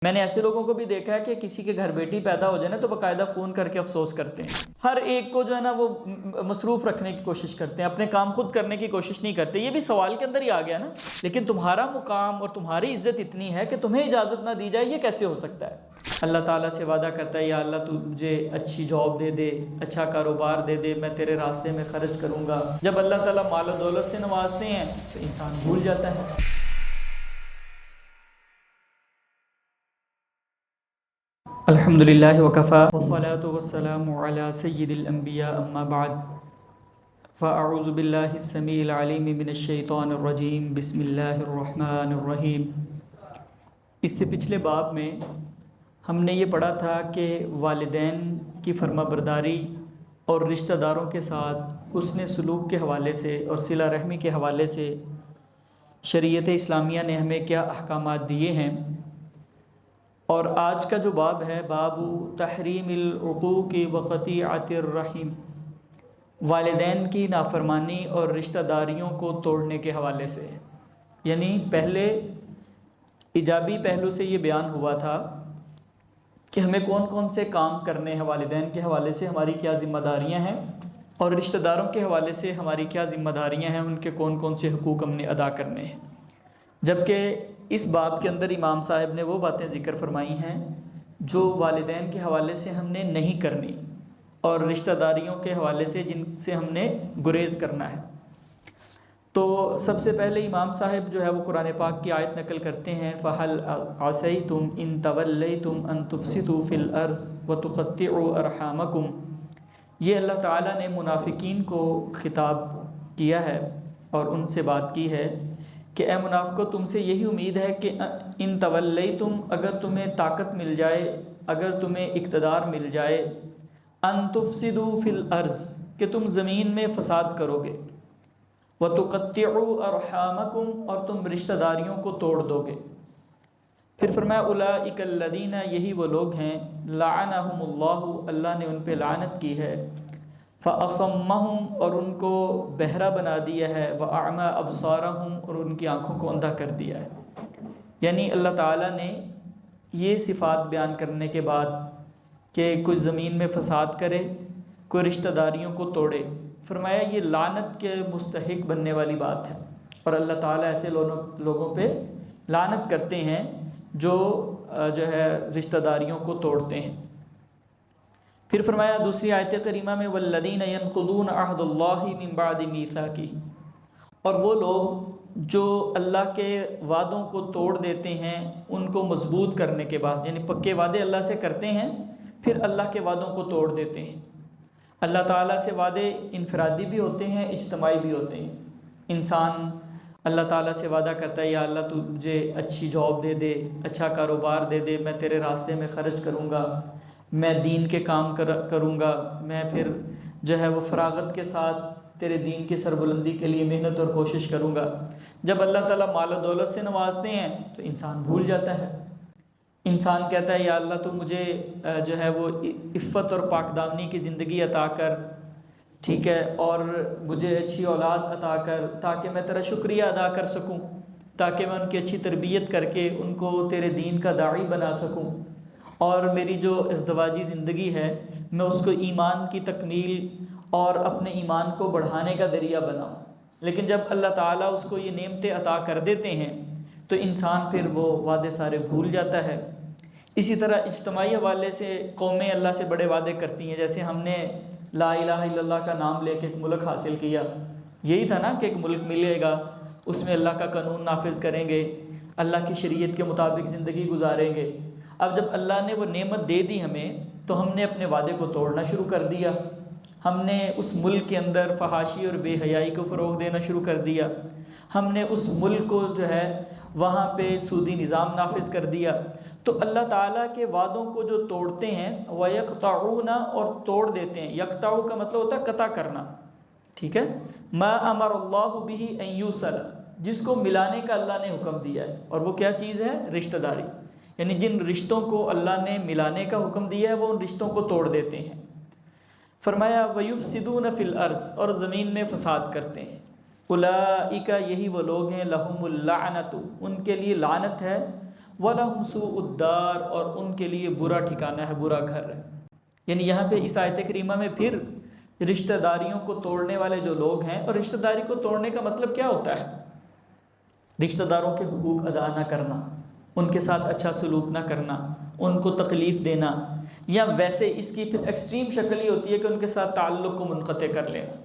میں نے ایسے لوگوں کو بھی دیکھا ہے کہ کسی کے گھر بیٹی پیدا ہو جائے نا تو باقاعدہ فون کر کے افسوس کرتے ہیں، ہر ایک کو جو ہے نا وہ مصروف رکھنے کی کوشش کرتے ہیں، اپنے کام خود کرنے کی کوشش نہیں کرتے۔ یہ بھی سوال کے اندر ہی آ گیا نا، لیکن تمہارا مقام اور تمہاری عزت اتنی ہے کہ تمہیں اجازت نہ دی جائے، یہ کیسے ہو سکتا ہے؟ اللہ تعالیٰ سے وعدہ کرتا ہے، یا اللہ تو مجھے اچھی جاب دے دے، اچھا کاروبار دے دے، میں تیرے راستے میں خرچ کروں گا۔ جب اللہ تعالیٰ مال و دولت سے نوازتے ہیں تو انسان بھول جاتا ہے۔ الحمدللہ وکفا والصلاة والسلام علی سید الانبیاء اما بعد فاعوذ باللہ السمیع العلیم من الشیطان الرجیم بسم اللہ الرحمن الرحیم۔ اس سے پچھلے باب میں ہم نے یہ پڑھا تھا کہ والدین کی فرما برداری اور رشتہ داروں کے ساتھ حسن سلوک کے حوالے سے اور صلہ رحمی کے حوالے سے شریعت اسلامیہ نے ہمیں کیا احکامات دیے ہیں۔ اور آج کا جو باب ہے، باب تحریم العقوق وقطیعۃ الرحم، والدین کی نافرمانی اور رشتہ داریوں کو توڑنے کے حوالے سے۔ یعنی پہلے ایجابی پہلو سے یہ بیان ہوا تھا کہ ہمیں کون کون سے کام کرنے ہیں، والدین کے حوالے سے ہماری کیا ذمہ داریاں ہیں، اور رشتہ داروں کے حوالے سے ہماری کیا ذمہ داریاں ہیں، ان کے کون کون سے حقوق ہم نے ادا کرنے ہیں۔ جبکہ اس باب کے اندر امام صاحب نے وہ باتیں ذکر فرمائی ہیں جو والدین کے حوالے سے ہم نے نہیں کرنی، اور رشتہ داریوں کے حوالے سے جن سے ہم نے گریز کرنا ہے۔ تو سب سے پہلے امام صاحب جو ہے وہ قرآن پاک کی آیت نقل کرتے ہیں، فَهَلْ عَصَيْتُمْ إِن تَوَلَّيْتُمْ أَن تُفْسِدُوا فِي الْأَرْضِ وَتُقَطِّعُوا أَرْحَامَكُمْ۔ یہ اللہ تعالیٰ نے منافقین کو خطاب کیا ہے اور ان سے بات کی ہے کہ اے منافقو، تم سے یہی امید ہے کہ ان تولیتم، اگر تمہیں طاقت مل جائے، اگر تمہیں اقتدار مل جائے، ان تفسدوا فی الارض، کہ تم زمین میں فساد کرو گے، وتقطعوا ارحامکم، اور تم رشتہ داریوں کو توڑ دو گے۔ پھر فرمایا اولئک الذین، یہی وہ لوگ ہیں، لعنہم اللہ، اللہ نے ان پہ لعنت کی ہے، فَأَصَمَّهُمْ، اور ان کو بہرا بنا دیا ہے، وَأَعْمَى أَبْصَارَهُمْ، اور ان کی آنکھوں کو اندھا کر دیا ہے۔ یعنی اللہ تعالیٰ نے یہ صفات بیان کرنے کے بعد کہ کوئی زمین میں فساد کرے، کوئی رشتہ داریوں کو توڑے، فرمایا یہ لعنت کے مستحق بننے والی بات ہے، اور اللہ تعالیٰ ایسے لوگوں پہ لعنت کرتے ہیں جو ہے رشتہ داریوں کو توڑتے ہیں۔ پھر فرمایا دوسری آیت کریمہ میں، والذین ینقضون عہد اللہ من بعد میثاقہ، اور وہ لوگ جو اللہ کے وعدوں کو توڑ دیتے ہیں ان کو مضبوط کرنے کے بعد، یعنی پکے وعدے اللہ سے کرتے ہیں پھر اللہ کے وعدوں کو توڑ دیتے ہیں۔ اللہ تعالیٰ سے وعدے انفرادی بھی ہوتے ہیں، اجتماعی بھی ہوتے ہیں۔ انسان اللہ تعالیٰ سے وعدہ کرتا ہے، یا اللہ تو مجھے اچھی جاب دے دے، اچھا کاروبار دے دے، میں تیرے راستے میں خرچ کروں گا، میں دین کے کام کروں گا، میں پھر جو ہے وہ فراغت کے ساتھ تیرے دین کی سربلندی کے لیے محنت اور کوشش کروں گا۔ جب اللہ تعالیٰ مال و دولت سے نوازتے ہیں تو انسان بھول جاتا ہے۔ انسان کہتا ہے، یا اللہ تو مجھے جو ہے وہ عفت اور پاک دامنی کی زندگی عطا کر، ٹھیک ہے، اور مجھے اچھی اولاد عطا کر تاکہ میں تیرا شکریہ ادا کر سکوں، تاکہ میں ان کی اچھی تربیت کر کے ان کو تیرے دین کا داعی بنا سکوں، اور میری جو ازدواجی زندگی ہے میں اس کو ایمان کی تکمیل اور اپنے ایمان کو بڑھانے کا ذریعہ بناؤں۔ لیکن جب اللہ تعالیٰ اس کو یہ نعمتیں عطا کر دیتے ہیں تو انسان پھر وہ وعدے سارے بھول جاتا ہے۔ اسی طرح اجتماعی حوالے سے قومیں اللہ سے بڑے وعدے کرتی ہیں، جیسے ہم نے لا الہ الا اللہ کا نام لے کے ایک ملک حاصل کیا، یہی تھا نا کہ ایک ملک ملے گا، اس میں اللہ کا قانون نافذ کریں گے، اللہ کی شریعت کے مطابق زندگی گزاریں گے۔ اب جب اللہ نے وہ نعمت دے دی ہمیں تو ہم نے اپنے وعدے کو توڑنا شروع کر دیا، ہم نے اس ملک کے اندر فحاشی اور بے حیائی کو فروغ دینا شروع کر دیا، ہم نے اس ملک کو جو ہے وہاں پہ سودی نظام نافذ کر دیا۔ تو اللہ تعالیٰ کے وعدوں کو جو توڑتے ہیں، وَيَقْطَعُونَ، اور توڑ دیتے ہیں۔ یقطعو کا مطلب ہوتا ہے قطع کرنا، ٹھیک ہے، مَا أَمَرَ اللَّهُ بِهِ أَن يُوصَلَ، جس کو ملانے کا اللہ نے حکم دیا ہے، اور وہ کیا چیز ہے؟ رشتہ داری۔ یعنی جن رشتوں کو اللہ نے ملانے کا حکم دیا ہے وہ ان رشتوں کو توڑ دیتے ہیں۔ فرمایا وَيُفْسِدُونَ فِي الْأَرْضِ، اور زمین میں فساد کرتے ہیں۔ اولئک، یہی وہ لوگ ہیں، لَهُمُ اللعنۃ، ان کے لیے لعنت ہے، وَلَهُمْ سُوءُ الدَّارِ، اور ان کے لیے برا ٹھکانہ ہے، برا گھر ہے۔ یعنی یہاں پہ اس آیت کریمہ میں پھر رشتہ داریوں کو توڑنے والے جو لوگ ہیں، اور رشتہ داری کو توڑنے کا مطلب کیا ہوتا ہے؟ رشتہ داروں کے حقوق ادا نہ کرنا، ان کے ساتھ اچھا سلوک نہ کرنا، ان کو تکلیف دینا، یا ویسے اس کی پھر ایکسٹریم شکل ہی ہوتی ہے کہ ان کے ساتھ تعلق کو منقطع کر لینا۔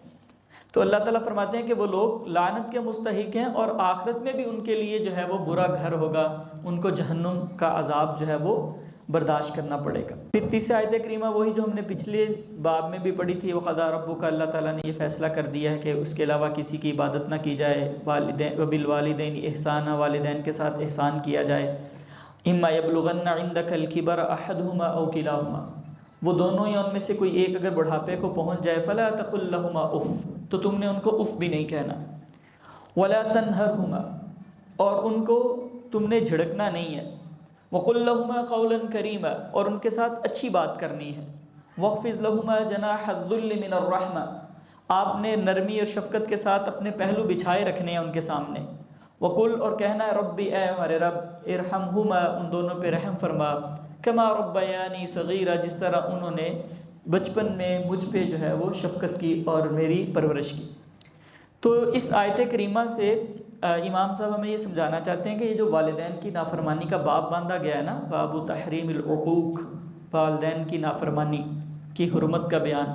تو اللہ تعالیٰ فرماتے ہیں کہ وہ لوگ لعنت کے مستحق ہیں، اور آخرت میں بھی ان کے لیے جو ہے وہ برا گھر ہوگا، ان کو جہنم کا عذاب جو ہے وہ برداشت کرنا پڑے گا۔ پھر تیسری آیت کریمہ وہی جو ہم نے پچھلے باب میں بھی پڑھی تھی، وَقَضَىٰ رَبُّكَ، اللہ تعالیٰ نے یہ فیصلہ کر دیا ہے کہ اس کے علاوہ کسی کی عبادت نہ کی جائے، وَبِالْوَالِدَيْنِ احسانا، والدین کے ساتھ احسان کیا جائے، اِمَّا يَبْلُغَنَّ عِندَكَ الْكِبَرَ أَحَدُهُمَا أَوْ كِلَاهُمَا، وہ دونوں یا ان میں سے کوئی ایک اگر بڑھاپے کو پہنچ جائے، فَلَا تَقُل لَّهُمَا اُف، تو تم نے ان کو اف بھی نہیں کہنا، وَلَا تَنْهَرْهُمَا، اور ان کو تم نے جھڑکنا نہیں ہے، وَقُلْ لَهُمَا قَوْلًا كَرِيمًا، اور ان کے ساتھ اچھی بات کرنی ہے، وَاخْفِضْ لَهُمَا جَنَاحَ الذُّلِّ مِنَ الرَّحْمَةِ، آپ نے نرمی اور شفقت کے ساتھ اپنے پہلو بچھائے رکھنے ہیں ان کے سامنے، وَقُلْ، اور کہنا ہے، ربی، اے ہمارے رب، ارحمہما، ان دونوں پہ رحم فرما، کما ربیانی صغیرہ، جس طرح انہوں نے بچپن میں مجھ پہ جو ہے وہ شفقت کی اور میری پرورش کی۔ تو اس آیت کریمہ سے امام صاحب ہمیں یہ سمجھانا چاہتے ہیں کہ یہ جو والدین کی نافرمانی کا باب باندھا گیا ہے نا، باب تحریم العقوق، والدین کی نافرمانی کی حرمت کا بیان،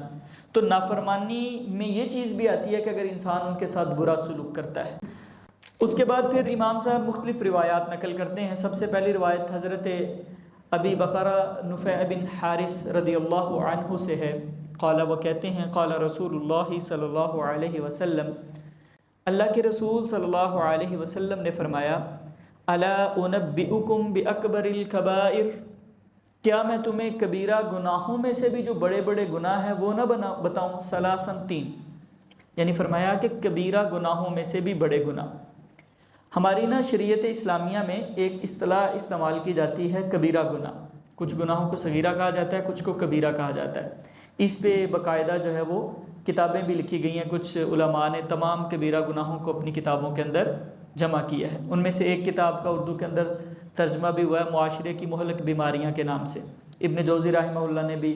تو نافرمانی میں یہ چیز بھی آتی ہے کہ اگر انسان ان کے ساتھ برا سلوک کرتا ہے۔ اس کے بعد پھر امام صاحب مختلف روایات نقل کرتے ہیں۔ سب سے پہلی روایت حضرت ابی بکرہ نفیع بن حارث رضی اللہ عنہ سے ہے، قال، وہ کہتے ہیں، قال رسول اللہ صلی اللہ علیہ وسلم، اللہ کے رسول صلی اللہ علیہ وسلم نے فرمایا، الا انبئکم باکبر الکبائر، کیا میں تمہیں کبیرہ گناہوں میں سے بھی جو بڑے بڑے گناہ ہیں وہ نہ بتاؤں؟ ثلاثاً، تین، یعنی فرمایا کہ کبیرہ گناہوں میں سے بھی بڑے گناہ۔ ہماری نا شریعت اسلامیہ میں ایک اصطلاح استعمال کی جاتی ہے، کبیرہ گناہ، کچھ گناہوں کو صغیرہ کہا جاتا ہے، کچھ کو کبیرہ کہا جاتا ہے۔ اس پہ باقاعدہ جو ہے وہ کتابیں بھی لکھی گئی ہیں، کچھ علماء نے تمام کبیرہ گناہوں کو اپنی کتابوں کے اندر جمع کیا ہے۔ ان میں سے ایک کتاب کا اردو کے اندر ترجمہ بھی ہوا ہے، معاشرے کی مہلک بیماریاں کے نام سے۔ ابن جوزی رحمہ اللہ نے بھی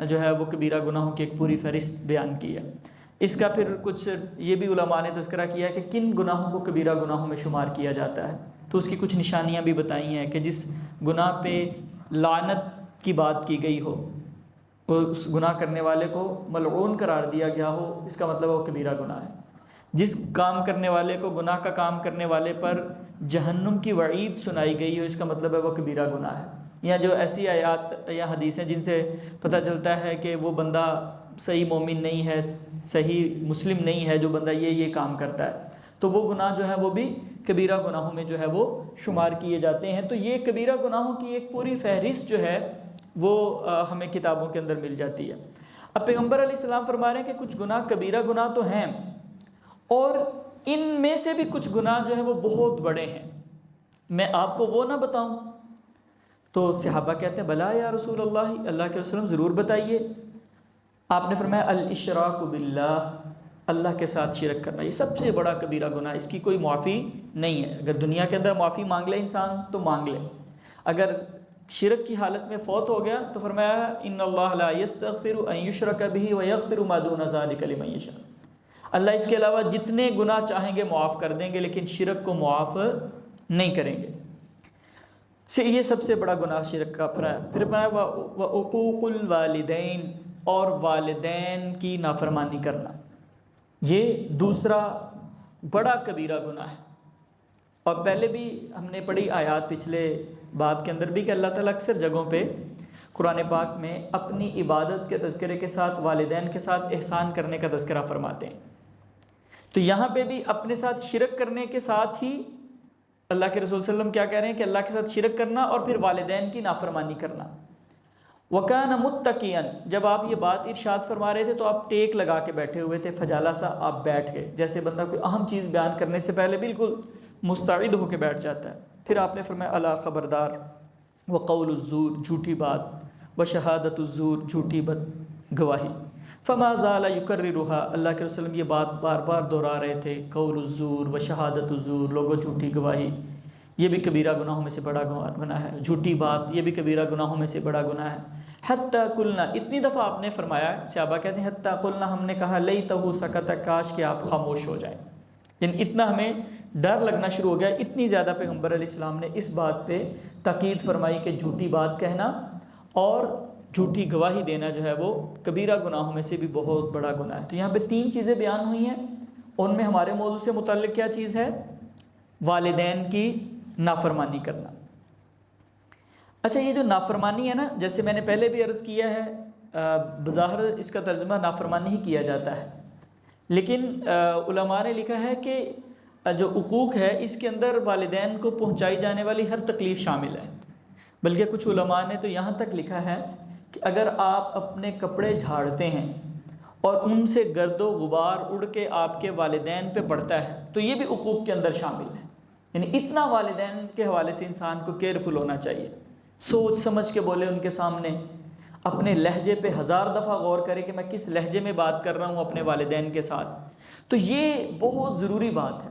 جو ہے وہ کبیرہ گناہوں کی ایک پوری فہرست بیان کی ہے۔ اس کا پھر کچھ یہ بھی علماء نے تذکرہ کیا ہے کہ کن گناہوں کو کبیرہ گناہوں میں شمار کیا جاتا ہے، تو اس کی کچھ نشانیاں بھی بتائی ہیں کہ جس گناہ پہ لعنت کی بات کی گئی ہو، اس گناہ کرنے والے کو ملعون قرار دیا گیا ہو، اس کا مطلب وہ کبیرہ گناہ ہے۔ جس کام کرنے والے کو، گناہ کا کام کرنے والے پر جہنم کی وعید سنائی گئی ہو، اس کا مطلب ہے وہ کبیرہ گناہ ہے۔ یا جو ایسی آیات یا حدیثیں جن سے پتہ چلتا ہے کہ وہ بندہ صحیح مومن نہیں ہے، صحیح مسلم نہیں ہے، جو بندہ یہ کام کرتا ہے، تو وہ گناہ جو ہے وہ بھی کبیرہ گناہوں میں جو ہے وہ شمار کیے جاتے ہیں۔ تو یہ کبیرہ گناہوں کی ایک پوری فہرست جو ہے وہ ہمیں کتابوں کے اندر مل جاتی ہے۔ اب پیغمبر علیہ السلام فرما رہے ہیں کہ کچھ گناہ کبیرہ گناہ تو ہیں، اور ان میں سے بھی کچھ گناہ جو ہیں وہ بہت بڑے ہیں، میں آپ کو وہ نہ بتاؤں؟ تو صحابہ کہتے ہیں، بلا یا رسول اللہ، اللہ کے رسول ضرور بتائیے۔ آپ نے فرمایا، الاشراک باللہ، اللہ کے ساتھ شرک کرنا، یہ سب سے بڑا کبیرہ گناہ، اس کی کوئی معافی نہیں ہے۔ اگر دنیا کے اندر معافی مانگ لے انسان تو مانگ لے، اگر شرک کی حالت میں فوت ہو گیا تو فرمایا، ان اللہ لا یستغفر ان یشرک بہ ویغفر ما دون ذلک لمن یشاء، اللہ اس کے علاوہ جتنے گناہ چاہیں گے معاف کر دیں گے، لیکن شرک کو معاف نہیں کریں گے۔ یہ سب سے بڑا گناہ شرک کا فرمایا۔ پھر فرمایا، وعقوق الوالدین، اور والدین کی نافرمانی کرنا، یہ دوسرا بڑا کبیرہ گناہ ہے۔ اور پہلے بھی ہم نے پڑھی آیات پچھلے باب کے اندر بھی کہ اللہ تعالیٰ اکثر جگہوں پہ قرآن پاک میں اپنی عبادت کے تذکرے کے ساتھ والدین کے ساتھ احسان کرنے کا تذکرہ فرماتے ہیں۔ تو یہاں پہ بھی اپنے ساتھ شرک کرنے کے ساتھ ہی اللہ کے رسول صلی اللہ علیہ وسلم کیا کہہ رہے ہیں کہ اللہ کے ساتھ شرک کرنا اور پھر والدین کی نافرمانی کرنا۔ وَكَانَ مُتَّقِيًا، جب آپ یہ بات ارشاد فرما رہے تھے تو آپ ٹیک لگا کے بیٹھے ہوئے تھے، فجالہ سا آپ بیٹھ گئے، جیسے بندہ کوئی اہم چیز بیان کرنے سے پہلے بالکل مستعد ہو کے بیٹھ جاتا ہے۔ پھر آپ نے فرمایا، الا خبردار، وقول الزور، جھوٹی بات، وشہادت الزور، جھوٹی گواہی، فما زال یکررها، اللہ کے رسول یہ بات بار بار دہرا رہے تھے، قول الزور وشہادت الزور، لوگوں جھوٹی گواہی، یہ بھی کبیرہ گناہوں میں سے بڑا گناہ ہے، جھوٹی بات یہ بھی کبیرہ گناہوں میں سے بڑا گناہ ہے۔ حتیٰ قلنا، اتنی دفعہ آپ نے فرمایا، صحابہ کہتے ہیں حتیٰ قلنا، ہم نے کہا لیتہ سکت، کاش کہ آپ خاموش ہو جائیں، یعنی اتنا ہمیں ڈر لگنا شروع ہو گیا، اتنی زیادہ پیغمبر علیہ السلام نے اس بات پہ تاکید فرمائی کہ جھوٹی بات کہنا اور جھوٹی گواہی دینا جو ہے وہ کبیرہ گناہوں میں سے بھی بہت بڑا گناہ ہے۔ تو یہاں پہ 3 چیزیں بیان ہوئی ہیں، ان میں ہمارے موضوع سے متعلق کیا چیز ہے؟ والدین کی نافرمانی کرنا۔ اچھا، یہ جو نافرمانی ہے نا، جیسے میں نے پہلے بھی عرض کیا ہے، بظاہر اس کا ترجمہ نافرمانی ہی کیا جاتا ہے، لیکن علماء نے لکھا ہے کہ جو عقوق ہے اس کے اندر والدین کو پہنچائی جانے والی ہر تکلیف شامل ہے، بلکہ کچھ علماء نے تو یہاں تک لکھا ہے کہ اگر آپ اپنے کپڑے جھاڑتے ہیں اور ان سے گرد و غبار اڑ کے آپ کے والدین پہ پڑتا ہے تو یہ بھی عقوق کے اندر شامل ہے۔ یعنی اتنا والدین کے حوالے سے انسان کو کیئرفل ہونا چاہیے، سوچ سمجھ کے بولے ان کے سامنے، اپنے لہجے پہ 1000 دفعہ غور کرے کہ میں کس لہجے میں بات کر رہا ہوں اپنے والدین کے ساتھ۔ تو یہ بہت ضروری بات ہے۔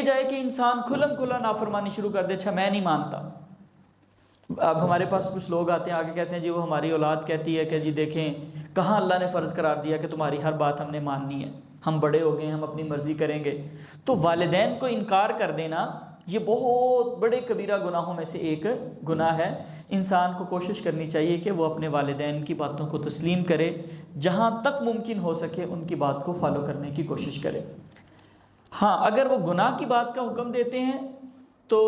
جائے کہ انسان کھلم کھلا نافرمانی شروع کر دے، اچھا میں نہیں مانتا۔ اب ہمارے پاس کچھ لوگ آتے ہیں، آگے کہتے ہیں جی وہ ہماری اولاد کہتی ہے کہ جی دیکھیں کہاں اللہ نے فرض قرار دیا کہ تمہاری ہر بات ہم نے ماننی ہے، ہم بڑے ہو گئے ہیں، ہم اپنی مرضی کریں گے۔ تو والدین کو انکار کر دینا یہ بہت بڑے کبیرہ گناہوں میں سے ایک گناہ ہے۔ انسان کو کوشش کرنی چاہیے کہ وہ اپنے والدین کی باتوں کو تسلیم کرے، جہاں تک ممکن ہو سکے ان کی بات کو فالو کرنے کی کوشش کرے۔ ہاں، اگر وہ گناہ کی بات کا حکم دیتے ہیں تو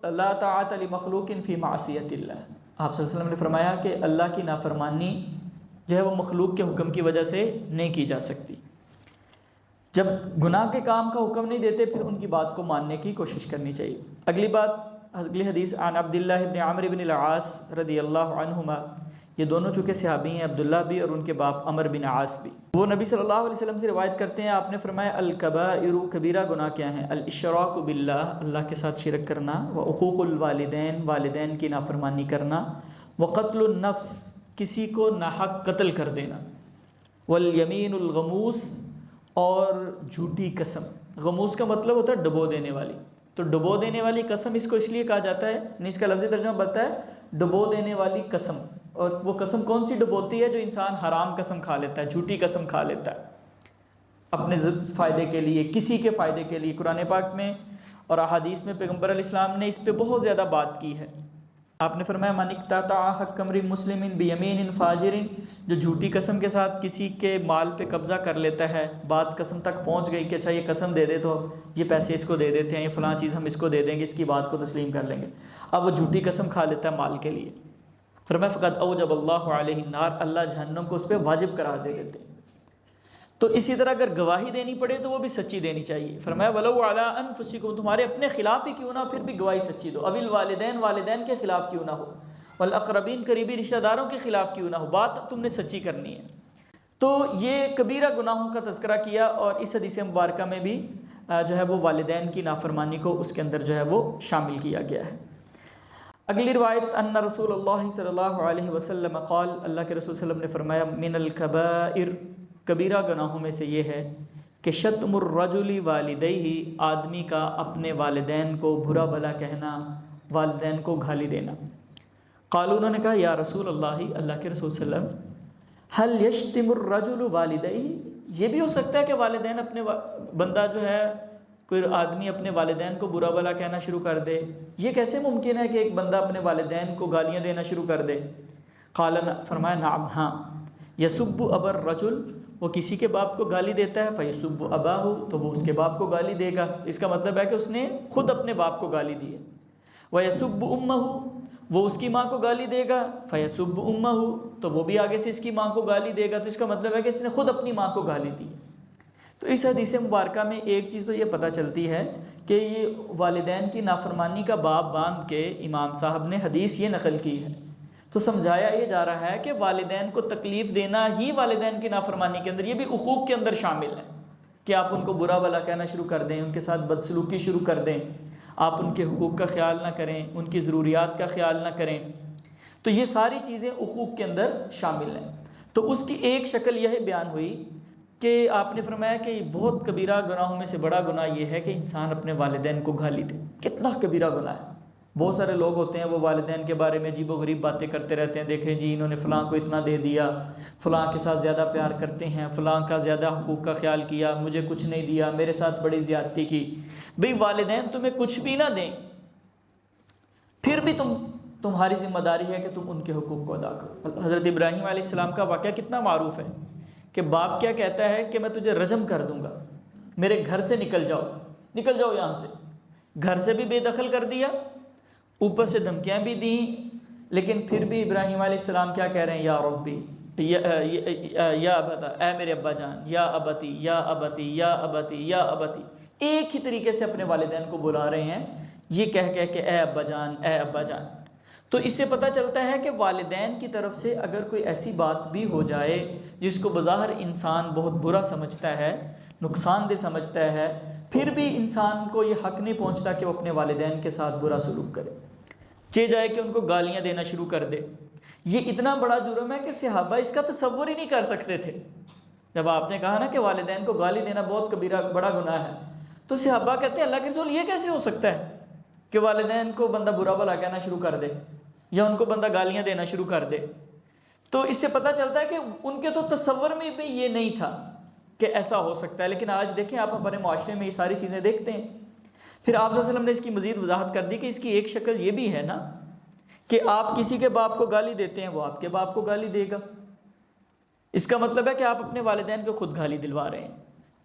لا طاعت لمخلوق فی معصیت اللہ، آپ صلی اللہ علیہ وسلم نے فرمایا کہ اللہ کی نافرمانی جو ہے وہ مخلوق کے حکم کی وجہ سے نہیں کی جا سکتی۔ جب گناہ کے کام کا حکم نہیں دیتے پھر ان کی بات کو ماننے کی کوشش کرنی چاہیے۔ اگلی حدیث عن عبداللہ بن عمرو بن العاص رضی اللہ عنہما، یہ دونوں چونکہ صحابی ہیں، عبداللہ بھی اور ان کے باپ عمر بن عاص بھی، وہ نبی صلی اللہ علیہ وسلم سے روایت کرتے ہیں، آپ نے فرمایا الکبائر، کبیرہ گناہ کیا ہیں؟ الاشراک باللہ، اللہ کے ساتھ شرک کرنا، وعقوق الوالدین، والدین کی نافرمانی کرنا، وقتل النفس، کسی کو ناحق قتل کر دینا، والیمین الغموس، اور جھوٹی قسم۔ غموس کا مطلب ہوتا ہے ڈبو دینے والی، تو ڈبو دینے والی قسم اس کو اس لیے کہا جاتا ہے، اس کا لفظی ترجمہ بتاتا ہے ڈبو دینے والی قسم۔ اور وہ قسم کون سی ڈبوتی ہے؟ جو انسان حرام قسم کھا لیتا ہے، جھوٹی قسم کھا لیتا ہے اپنے فائدے کے لیے، کسی کے فائدے کے لیے۔ قرآن پاک میں اور احادیث میں پیغمبر علیہ السلام نے اس پہ بہت زیادہ بات کی ہے۔ آپ نے فرمایا من اقتطع حق امرئ مسلم بیمین فاجر، جو جھوٹی قسم کے ساتھ کسی کے مال پہ قبضہ کر لیتا ہے، بات قسم تک پہنچ گئی کہ اچھا یہ قسم دے دے تو یہ پیسے اس کو دے دیتے ہیں، یہ فلاں چیز ہم اس کو دے دیں گے، اس کی بات کو تسلیم کر لیں گے، اب وہ جھوٹی قسم کھا لیتا ہے مال کے لیے۔ فرمایا فقد اوجب اللہ علیہ النار، اللہ جہنم کو اس پہ واجب قرار دے دیتے ہیں۔ تو اسی طرح اگر گواہی دینی پڑے تو وہ بھی سچی دینی چاہیے۔ فرمایا ولو علی انفسکم، تمہارے اپنے خلاف ہی کیوں نہ پھر بھی گواہی سچی دو، اوی الوالدین، والدین کے خلاف کیوں نہ ہو، والاقربین، قریبی رشتہ داروں کے خلاف کیوں نہ ہو، بات تم نے سچی کرنی ہے۔ تو یہ کبیرہ گناہوں کا تذکرہ کیا، اور اس حدیث مبارکہ میں بھی جو ہے وہ والدین کی نافرمانی کو اس کے اندر جو ہے وہ شامل کیا گیا ہے۔ اگلی روایت ان رسول اللہ صلی اللہ علیہ وسلم قال، اللہ کے رسول صلی اللہ علیہ وسلم نے فرمایا من الکبائر، کبیرہ گناہوں میں سے یہ ہے کہ شتم الرجل والدیہ، آدمی کا اپنے والدین کو برا بھلا کہنا، والدین کو گالی دینا۔ قالوا، انہوں نے کہا یا رسول اللہ، اللہ کے رسول صلی اللہ علیہ وسلم، هل یشتم الرجل والدیہ، یہ بھی ہو سکتا ہے کہ والدین اپنے بندہ جو ہے کوئی آدمی اپنے والدین کو برا بھلا کہنا شروع کر دے، یہ کیسے ممکن ہے کہ ایک بندہ اپنے والدین کو گالیاں دینا شروع کر دے؟ قال، فرمایا نعم، ہاں، یسب ابا الرجل، وہ کسی کے باپ کو گالی دیتا ہے، فیسب اباہ، تو وہ اس کے باپ کو گالی دے گا، اس کا مطلب ہے کہ اس نے خود اپنے باپ کو گالی دی ہے۔ ویسب امہ، وہ اس کی ماں کو گالی دے گا، فیسب امہ، تو وہ بھی آگے سے اس کی ماں کو گالی دے گا، تو اس کا مطلب ہے کہ اس نے خود اپنی ماں کو گالی دی۔ تو اس حدیث مبارکہ میں ایک چیز تو یہ پتہ چلتی ہے کہ یہ والدین کی نافرمانی کا باب باندھ کے امام صاحب نے حدیث یہ نقل کی ہے، تو سمجھایا یہ جا رہا ہے کہ والدین کو تکلیف دینا ہی والدین کی نافرمانی کے اندر، یہ بھی حقوق کے اندر شامل ہے کہ آپ ان کو برا بھلا کہنا شروع کر دیں، ان کے ساتھ بدسلوکی شروع کر دیں، آپ ان کے حقوق کا خیال نہ کریں، ان کی ضروریات کا خیال نہ کریں، تو یہ ساری چیزیں حقوق کے اندر شامل ہیں۔ تو اس کی ایک شکل یہ بیان ہوئی کہ آپ نے فرمایا کہ بہت کبیرہ گناہوں میں سے بڑا گناہ یہ ہے کہ انسان اپنے والدین کو گالی دے۔ کتنا کبیرہ گناہ ہے۔ بہت سارے لوگ ہوتے ہیں وہ والدین کے بارے میں عجیب و غریب باتیں کرتے رہتے ہیں، دیکھیں جی انہوں نے فلاں کو اتنا دے دیا، فلاں کے ساتھ زیادہ پیار کرتے ہیں، فلاں کا زیادہ حقوق کا خیال کیا، مجھے کچھ نہیں دیا، میرے ساتھ بڑی زیادتی کی۔ بھئی والدین تمہیں کچھ بھی نہ دیں، پھر بھی تمہاری ذمہ داری ہے کہ تم ان کے حقوق کو ادا کرو۔ حضرت ابراہیم علیہ السلام کا واقعہ کتنا معروف ہے کہ باپ کیا کہتا ہے کہ میں تجھے رجم کر دوں گا، میرے گھر سے نکل جاؤ یہاں سے۔ گھر سے بھی بے دخل کر دیا، اوپر سے دھمکیاں بھی دیں، لیکن پھر بھی ابراہیم علیہ السلام کیا کہہ رہے ہیں؟ یا ربی یا ابتا، اے میرے ابا جان، یا ابتی یا ابتی یا ابتی یا ابتی، ایک ہی طریقے سے اپنے والدین کو بلا رہے ہیں، یہ کہہ کہ اے ابا جان اے ابا جان۔ تو اس سے پتہ چلتا ہے کہ والدین کی طرف سے اگر کوئی ایسی بات بھی ہو جائے جس کو بظاہر انسان بہت برا سمجھتا ہے، نقصان دہ سمجھتا ہے، پھر بھی انسان کو یہ حق نہیں پہنچتا کہ وہ اپنے والدین کے ساتھ برا سلوک کرے، چہ جائے کہ ان کو گالیاں دینا شروع کر دے۔ یہ اتنا بڑا جرم ہے کہ صحابہ اس کا تصور ہی نہیں کر سکتے تھے۔ جب آپ نے کہا نا کہ والدین کو گالی دینا بہت کبیرہ بڑا گناہ ہے، تو صحابہ کہتے ہیں اللہ کے رسول یہ کیسے ہو سکتا ہے کہ والدین کو بندہ برا بھلا کہنا شروع کر دے یا ان کو بندہ گالیاں دینا شروع کر دے۔ تو اس سے پتہ چلتا ہے کہ ان کے تو تصور میں بھی یہ نہیں تھا کہ ایسا ہو سکتا ہے۔ لیکن آج دیکھیں آپ ہمارے معاشرے میں یہ ساری چیزیں دیکھتے ہیں۔ پھر آپ صلی اللہ علیہ وسلم نے اس کی مزید وضاحت کر دی کہ اس کی ایک شکل یہ بھی ہے نا کہ آپ کسی کے باپ کو گالی دیتے ہیں، وہ آپ کے باپ کو گالی دے گا۔ اس کا مطلب ہے کہ آپ اپنے والدین کو خود گالی دلوا رہے ہیں۔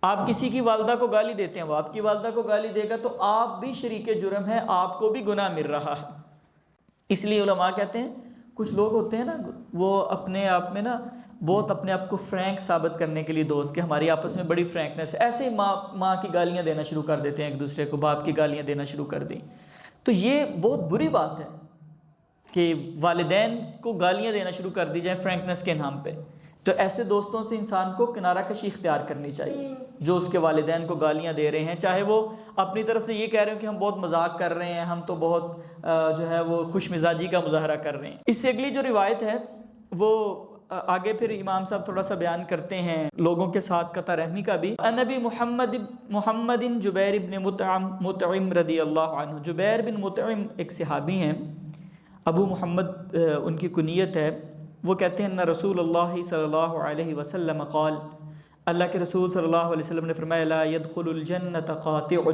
آپ کسی کی والدہ کو گالی دیتے ہیں، وہ آپ کی والدہ کو گالی دے گا، تو آپ بھی شریک جرم ہیں، آپ کو بھی گناہ مل رہا ہے۔ اس لیے علماء کہتے ہیں کچھ لوگ ہوتے ہیں نا، وہ اپنے آپ میں نا بہت اپنے آپ کو فرینک ثابت کرنے کے لیے دوست کہ ہماری آپس میں بڑی فرینکنس ہے، ایسے ہی ماں کی گالیاں دینا شروع کر دیتے ہیں ایک دوسرے کو، باپ کی گالیاں دینا شروع کر دیں۔ تو یہ بہت بری بات ہے کہ والدین کو گالیاں دینا شروع کر دی جائیں فرینکنس کے نام پہ۔ تو ایسے دوستوں سے انسان کو کنارہ کشی اختیار کرنی چاہیے جو اس کے والدین کو گالیاں دے رہے ہیں، چاہے وہ اپنی طرف سے یہ کہہ رہے ہیں کہ ہم بہت مذاق کر رہے ہیں، ہم تو بہت جو ہے وہ خوش مزاجی کا مظاہرہ کر رہے ہیں۔ اس سے اگلی جو روایت ہے وہ آگے پھر امام صاحب تھوڑا سا بیان کرتے ہیں لوگوں کے ساتھ قطع رحمی کا بھی۔ نبی محمد جبیر بن مطعم رضی اللہ عنہ، جبیر بن مطعم ایک صحابی ہیں، ابو محمد ان کی کنیت ہے۔ وہ کہتے ہیں ان رسول اللہ صلی اللہ علیہ وسلم قال، اللہ کے رسول صلی اللہ علیہ وسلم نے فرمایا لا يدخل الجنت قاطع،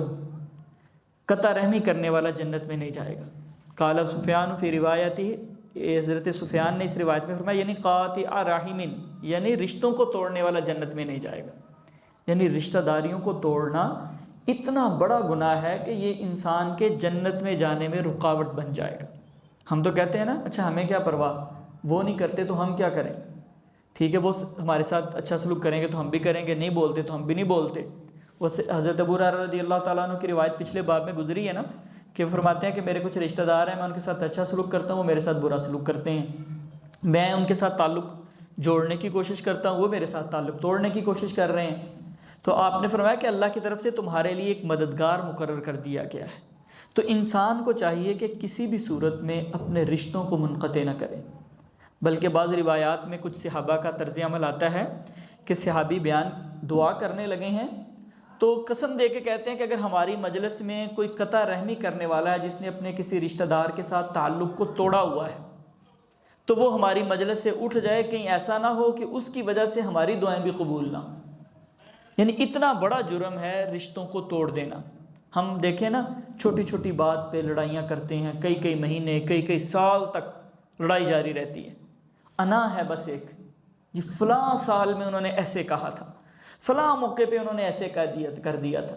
قطع رحمی کرنے والا جنت میں نہیں جائے گا۔ قال سفیان فی روایتی، حضرت سفیان نے اس روایت میں فرمایا یعنی قاطع رحم، یعنی رشتوں کو توڑنے والا جنت میں نہیں جائے گا، یعنی رشتہ داریوں کو توڑنا اتنا بڑا گناہ ہے کہ یہ انسان کے جنت میں جانے میں رکاوٹ بن جائے گا۔ ہم تو کہتے ہیں نا اچھا ہمیں کیا پرواہ، وہ نہیں کرتے تو ہم کیا کریں، ٹھیک ہے وہ ہمارے ساتھ اچھا سلوک کریں گے تو ہم بھی کریں گے، نہیں بولتے تو ہم بھی نہیں بولتے۔ وہ حضرت ابو ہریرہ رضی اللہ تعالیٰ عنہ کی روایت پچھلے باب میں گزری ہے نا کہ فرماتے ہیں کہ میرے کچھ رشتہ دار ہیں، میں ان کے ساتھ اچھا سلوک کرتا ہوں، وہ میرے ساتھ برا سلوک کرتے ہیں، میں ان کے ساتھ تعلق جوڑنے کی کوشش کرتا ہوں، وہ میرے ساتھ تعلق توڑنے کی کوشش کر رہے ہیں۔ تو آپ نے فرمایا کہ اللہ کی طرف سے تمہارے لیے ایک مددگار مقرر کر دیا گیا ہے۔ تو انسان کو چاہیے کہ کسی بھی صورت میں اپنے رشتوں کو منقطع نہ کرے، بلکہ بعض روایات میں کچھ صحابہ کا طرز عمل آتا ہے کہ صحابی بیان دعا کرنے لگے ہیں تو قسم دے کے کہتے ہیں کہ اگر ہماری مجلس میں کوئی قطع رحمی کرنے والا ہے جس نے اپنے کسی رشتہ دار کے ساتھ تعلق کو توڑا ہوا ہے تو وہ ہماری مجلس سے اٹھ جائے، کہیں ایسا نہ ہو کہ اس کی وجہ سے ہماری دعائیں بھی قبول نہ ہوں۔ یعنی اتنا بڑا جرم ہے رشتوں کو توڑ دینا۔ ہم دیکھیں نا چھوٹی چھوٹی بات پہ لڑائیاں کرتے ہیں، کئی مہینے کئی سال تک لڑائی جاری رہتی ہے۔ انا ہے بس ایک، جی فلاں سال میں انہوں نے ایسے کہا تھا، فلاں موقع پہ انہوں نے ایسے کر دیا تھا۔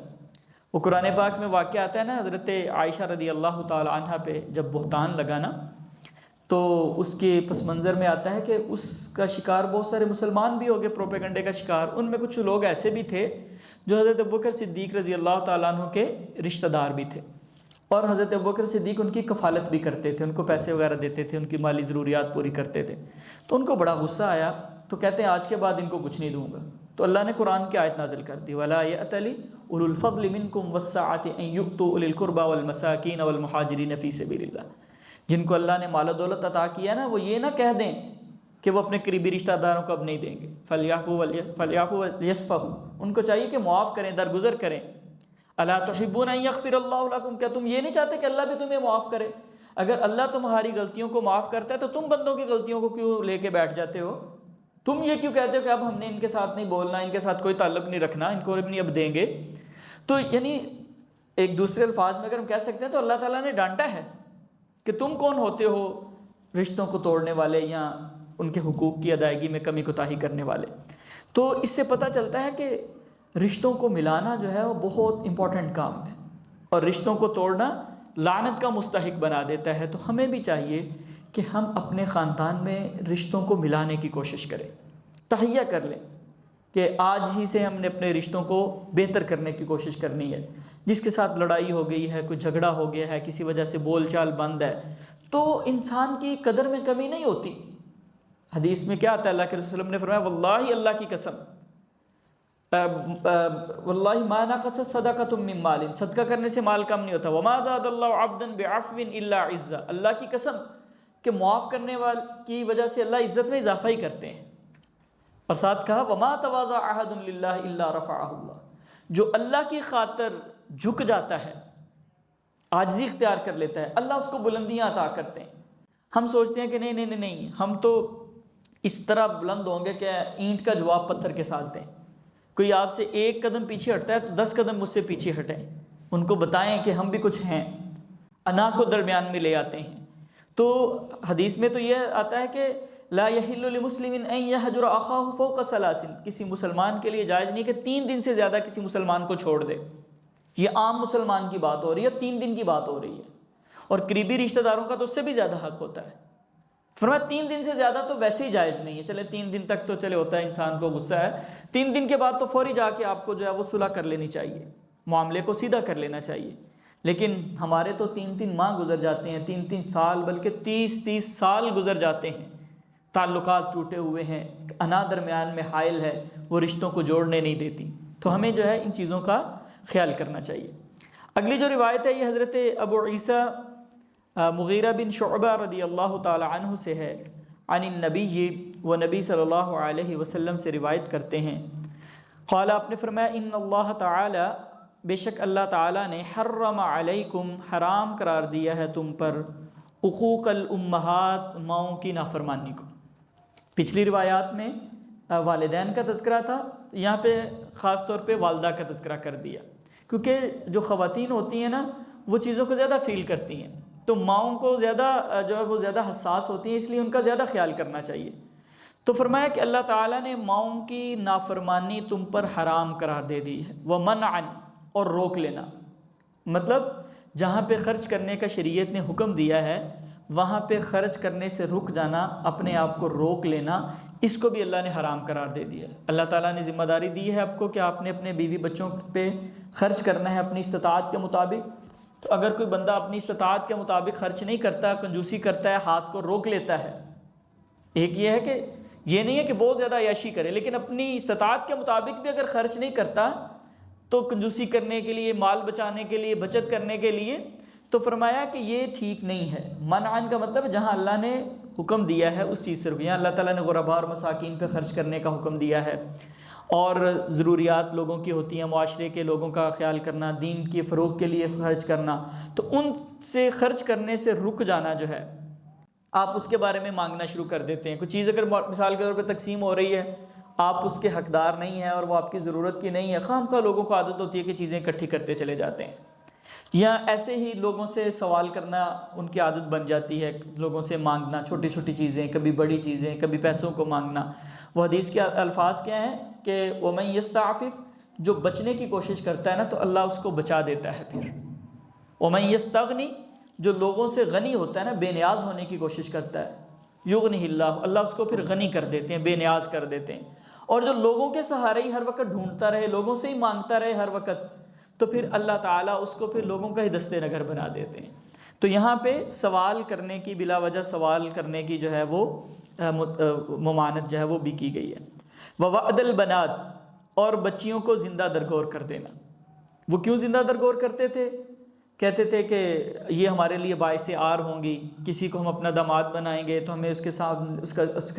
وہ قرآن پاک میں واقعہ آتا ہے نا حضرت عائشہ رضی اللہ تعالی عنہ پہ جب بہتان لگا نا تو اس کے پس منظر میں آتا ہے کہ اس کا شکار بہت سارے مسلمان بھی ہو گئے، پروپیگنڈے کا شکار۔ ان میں کچھ لوگ ایسے بھی تھے جو حضرت ابوبکر صدیق رضی اللہ تعالیٰ عنہ کے رشتہ دار بھی تھے، اور حضرت ابوبکر صدیق ان کی کفالت بھی کرتے تھے، ان کو پیسے وغیرہ دیتے تھے، ان کی مالی ضروریات پوری کرتے تھے۔ تو ان کو بڑا غصہ آیا تو کہتے ہیں آج کے بعد ان کو کچھ نہیں دوں گا۔ تو اللہ نے قرآن کی آیت نازل کر دی وَلَا يَأْتَلِ أُولُو الْفَضْلِ مِنْكُمْ وَالسَّعَةِ أَن يُؤْتُوا أُولِي الْقُرْبَى وَالْمَسَاكِينَ وَالْمُهَاجِرِينَ فِي سَبِيلِ اللَّهِ، جن کو اللہ نے مال و دولت عطا کیا نا وہ یہ نہ کہہ دیں کہ وہ اپنے قریبی رشتہ داروں کو اب نہیں دیں گے. فلیعفوا ولیصفحوا، ان کو چاہیے کہ معاف کریں، درگزر کریں. الا تحبون ان یغفر اللہ لکم، کیا تم یہ نہیں چاہتے کہ اللہ بھی تمہیں معاف کرے؟ اگر اللہ تمہاری غلطیوں کو معاف کرتا ہے تو تم بندوں کی غلطیوں کو کیوں لے کے بیٹھ جاتے ہو؟ تم یہ کیوں کہتے ہو کہ اب ہم نے ان کے ساتھ نہیں بولنا، ان کے ساتھ کوئی تعلق نہیں رکھنا، ان کو نہیں اب دیں گے؟ تو یعنی ایک دوسرے الفاظ میں اگر ہم کہہ سکتے ہیں تو اللہ تعالیٰ نے ڈانٹا ہے کہ تم کون ہوتے ہو رشتوں کو توڑنے والے یا ان کے حقوق کی ادائیگی میں کمی کوتاہی کرنے والے. تو اس سے پتہ چلتا ہے کہ رشتوں کو ملانا جو ہے وہ بہت امپورٹنٹ کام ہے، اور رشتوں کو توڑنا لعنت کا مستحق بنا دیتا ہے. تو ہمیں بھی چاہیے کہ ہم اپنے خاندان میں رشتوں کو ملانے کی کوشش کریں، تہیہ کر لیں کہ آج ہی سے ہم نے اپنے رشتوں کو بہتر کرنے کی کوشش کرنی ہے. جس کے ساتھ لڑائی ہو گئی ہے، کوئی جھگڑا ہو گیا ہے، کسی وجہ سے بول چال بند ہے، تو انسان کی قدر میں کمی نہیں ہوتی. حدیث میں کیا آتا ہے؟ اللہ کے رسول صلی اللہ علیہ وسلم نے فرمایا واللہ، اللہ کی قسم، واللہ ما نقصت صدقۃ من مال، صدقہ کرنے سے مال کم نہیں ہوتا. وما زاد اللہ عبدا بعفو الا عزا، اللہ کی قسم کہ معاف کرنے والے کی وجہ سے اللہ عزت میں اضافہ ہی کرتے ہیں. اور ساتھ کہا وما تواضع احد للہ الا رفعہ اللہ، جو اللہ کی خاطر جھک جاتا ہے، عاجزی اختیار کر لیتا ہے، اللہ اس کو بلندیاں عطا کرتے ہیں. ہم سوچتے ہیں کہ نہیں نہیں نہیں، ہم تو اس طرح بلند ہوں گے کہ اینٹ کا جواب پتھر کے ساتھ دیں. کوئی آپ سے ایک قدم پیچھے ہٹتا ہے تو 10 قدم مجھ سے پیچھے ہٹیں، ان کو بتائیں کہ ہم بھی کچھ ہیں، انا کو درمیان میں لے آتے ہیں. تو حدیث میں تو یہ آتا ہے کہ لا یحل لمسلم ان یہجر اخاہ فوق ثلاث، کسی مسلمان کے لیے جائز نہیں کہ 3 دن سے زیادہ کسی مسلمان کو چھوڑ دے. یہ عام مسلمان کی بات ہو رہی ہے، 3 دن کی بات ہو رہی ہے، اور قریبی رشتہ داروں کا تو اس سے بھی زیادہ حق ہوتا ہے. فرمایا 3 دن سے زیادہ تو ویسے ہی جائز نہیں ہے. چلے 3 دن تک تو چلے ہوتا ہے انسان کو غصہ ہے، 3 دن کے بعد تو فوری جا کے آپ کو جو ہے وہ صلح کر لینی چاہیے، معاملے کو سیدھا کر لینا چاہیے. لیکن ہمارے تو 3 ماہ گزر جاتے ہیں، 3 سال، بلکہ 30 سال گزر جاتے ہیں، تعلقات ٹوٹے ہوئے ہیں، انا درمیان میں حائل ہے، وہ رشتوں کو جوڑنے نہیں دیتی. تو ہمیں جو ہے ان چیزوں کا خیال کرنا چاہیے. اگلی جو روایت ہے یہ حضرت ابو عیسیٰ مغیرہ بن شعبہ رضی اللہ تعالی عنہ سے ہے، عن النبی، وہ نبی صلی اللہ علیہ وسلم سے روایت کرتے ہیں. قال، آپ نے فرمایا ان اللہ تعالی، بے شک اللہ تعالیٰ نے حرم علیکم، حرام قرار دیا ہے تم پر، حقوق الامہات، ماؤں کی نافرمانی کو. پچھلی روایات میں والدین کا تذکرہ تھا، یہاں پہ خاص طور پہ والدہ کا تذکرہ کر دیا، کیونکہ جو خواتین ہوتی ہیں نا وہ چیزوں کو زیادہ فیل کرتی ہیں، تو ماؤں کو زیادہ جو ہے وہ زیادہ حساس ہوتی ہیں، اس لیے ان کا زیادہ خیال کرنا چاہیے. تو فرمایا کہ اللہ تعالیٰ نے ماؤں کی نافرمانی تم پر حرام قرار دے دی ہے. ومنعا، اور روک لینا، مطلب جہاں پہ خرچ کرنے کا شریعت نے حکم دیا ہے وہاں پہ خرچ کرنے سے رک جانا، اپنے آپ کو روک لینا، اس کو بھی اللہ نے حرام قرار دے دیا ہے. اللہ تعالیٰ نے ذمہ داری دی ہے آپ کو کہ آپ نے اپنے بیوی بچوں پہ خرچ کرنا ہے اپنی استطاعت کے مطابق. تو اگر کوئی بندہ اپنی استطاعت کے مطابق خرچ نہیں کرتا، کنجوسی کرتا ہے، ہاتھ کو روک لیتا ہے، ایک یہ ہے کہ یہ نہیں ہے کہ بہت زیادہ عیاشی کرے، لیکن اپنی استطاعت کے مطابق بھی اگر خرچ نہیں کرتا تو کنجوسی کرنے کے لیے، مال بچانے کے لیے، بچت کرنے کے لیے، تو فرمایا کہ یہ ٹھیک نہیں ہے. منعن کا مطلب جہاں اللہ نے حکم دیا ہے اس چیز سے رکو. یہاں اللہ تعالیٰ نے غرباء اور مساکین پہ خرچ کرنے کا حکم دیا ہے، اور ضروریات لوگوں کی ہوتی ہیں، معاشرے کے لوگوں کا خیال کرنا، دین کے فروغ کے لیے خرچ کرنا، تو ان سے خرچ کرنے سے رک جانا جو ہے، آپ اس کے بارے میں مانگنا شروع کر دیتے ہیں. کوئی چیز اگر مثال کے طور پہ تقسیم ہو رہی ہے، آپ اس کے حقدار نہیں ہیں اور وہ آپ کی ضرورت کی نہیں ہے، خواہ مخواہ لوگوں کو عادت ہوتی ہے کہ چیزیں اکٹھی کرتے چلے جاتے ہیں، یا ایسے ہی لوگوں سے سوال کرنا ان کی عادت بن جاتی ہے، لوگوں سے مانگنا چھوٹی چھوٹی چیزیں، کبھی بڑی چیزیں، کبھی پیسوں کو مانگنا. وہ حدیث کے الفاظ کیا ہیں کہ وَمَن يَسْتَعْفِفْ، جو بچنے کی کوشش کرتا ہے نا تو اللہ اس کو بچا دیتا ہے. پھر وَمَن يَسْتَغْنِ، جو لوگوں سے غنی ہوتا ہے نا، بے نیاز ہونے کی کوشش کرتا ہے، یغنہ اللہ، اللہ اس کو پھر غنی کر دیتے ہیں، بے نیاز کر دیتے ہیں. اور جو لوگوں کے سہارے ہی ہر وقت ڈھونڈتا رہے، لوگوں سے ہی مانگتا رہے ہر وقت، تو پھر اللہ تعالیٰ اس کو پھر لوگوں کا ہی دستے نگر بنا دیتے ہیں. تو یہاں پہ سوال کرنے کی، بلا وجہ سوال کرنے کی جو ہے وہ ممانعت جو ہے وہ بھی کی گئی ہے. وَوَعْدَ الْبَنَاتِ، اور بچیوں کو زندہ درگور کر دینا. وہ کیوں زندہ درگور کرتے تھے؟ کہتے تھے کہ یہ ہمارے لیے باعث آر ہوں گی، کسی کو ہم اپنا داماد بنائیں گے تو ہمیں اس کے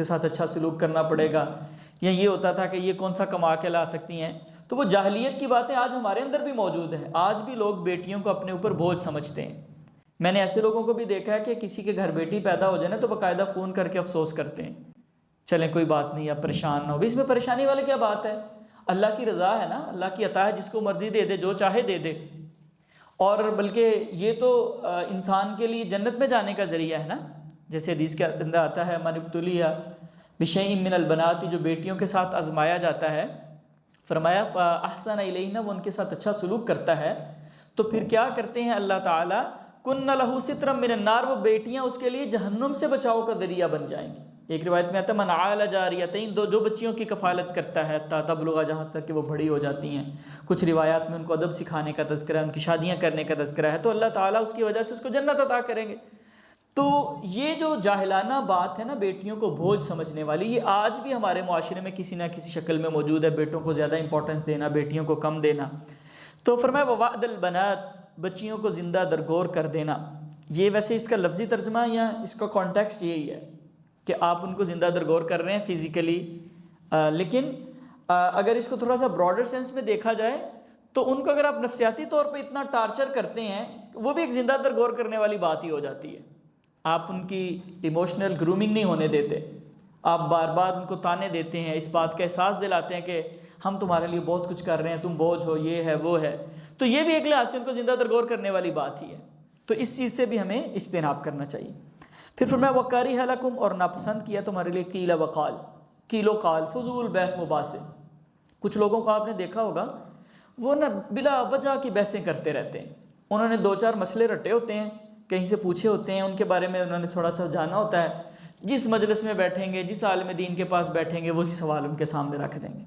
ساتھ اچھا سلوک کرنا پڑے گا، یا یہ ہوتا تھا کہ یہ کون سا کما کے لا سکتی ہیں۔ تو وہ جاہلیت کی باتیں آج ہمارے اندر بھی موجود ہیں، آج بھی لوگ بیٹیوں کو اپنے اوپر بوجھ سمجھتے ہیں۔ میں نے ایسے لوگوں کو بھی دیکھا ہے کہ کسی کے گھر بیٹی پیدا ہو جائے نا تو باقاعدہ فون کر کے افسوس کرتے ہیں، چلیں کوئی بات نہیں، اب پریشان نہ ہو۔ اس میں پریشانی والی کیا بات ہے؟ اللہ کی رضا ہے نا، اللہ کی عطا ہے، جس کو مرضی دے دے، جو چاہے دے دے۔ اور بلکہ یہ تو انسان کے لیے جنت میں جانے کا ذریعہ ہے نا، جیسے حدیث کے اندر آتا ہے من ابتلیٰ بشیء من البنات، جو بیٹیوں کے ساتھ آزمایا جاتا ہے، فرمایا فاحسن الیہن، وہ ان کے ساتھ اچھا سلوک کرتا ہے تو پھر کیا کرتے ہیں اللہ تعالیٰ، کن لہ سترا من النار، وہ بیٹیاں اس کے لیے جہنم سے بچاؤ کا ذریعہ بن جائیں گی۔ ایک روایت میں آتا ہے من عال جاریتین، جو بچیوں کی کفالت کرتا ہے تا تبلغ، جہاں تک کہ وہ بڑی ہو جاتی ہیں۔ کچھ روایات میں ان کو ادب سکھانے کا تذکرہ ہے، ان کی شادیاں کرنے کا تذکرہ ہے، تو اللہ تعالیٰ اس کی وجہ سے اس کو جنت عطا کریں گے۔ تو یہ جو جاہلانہ بات ہے نا بیٹیوں کو بوجھ سمجھنے والی، یہ آج بھی ہمارے معاشرے میں کسی نہ کسی شکل میں موجود ہے، بیٹوں کو زیادہ امپورٹنس دینا، بیٹیوں کو کم دینا۔ تو فرمایا ووعد البنات، بچیوں کو زندہ درگور کر دینا۔ یہ ویسے اس کا لفظی ترجمہ یا اس کا کانٹیکسٹ یہی ہے کہ آپ ان کو زندہ درگور کر رہے ہیں فزیکلی، لیکن اگر اس کو تھوڑا سا براڈر سینس میں دیکھا جائے تو ان کو اگر آپ نفسیاتی طور پہ اتنا ٹارچر کرتے ہیں، وہ بھی ایک زندہ درگور کرنے والی بات ہی ہو جاتی ہے۔ آپ ان کی ایموشنل گرومنگ نہیں ہونے دیتے، آپ بار بار ان کو تانے دیتے ہیں، اس بات کا احساس دلاتے ہیں کہ ہم تمہارے لیے بہت کچھ کر رہے ہیں، تم بوجھ ہو، یہ ہے وہ ہے، تو یہ بھی ایک لحاظ سے ان کو زندہ درگور کرنے والی بات ہی ہے۔ تو اس چیز سے بھی ہمیں اجتناب کرنا چاہیے۔ پھر فرمایا وَكَرِهَ لَكُمْ، اور ناپسند کیا تمہارے لیے قیل وقال، قیل و قال، فضول بحث مباحثے۔ کچھ لوگوں کو آپ نے دیکھا ہوگا وہ نہ بلا وجہ کی بحثیں کرتے رہتے ہیں، انہوں نے دو چار مسئلے رٹے ہوتے ہیں، کہیں سے پوچھے ہوتے ہیں، ان کے بارے میں انہوں نے تھوڑا سا جانا ہوتا ہے، جس مجلس میں بیٹھیں گے، جس عالم دین کے پاس بیٹھیں گے، وہی سوال ان کے سامنے رکھ دیں گے۔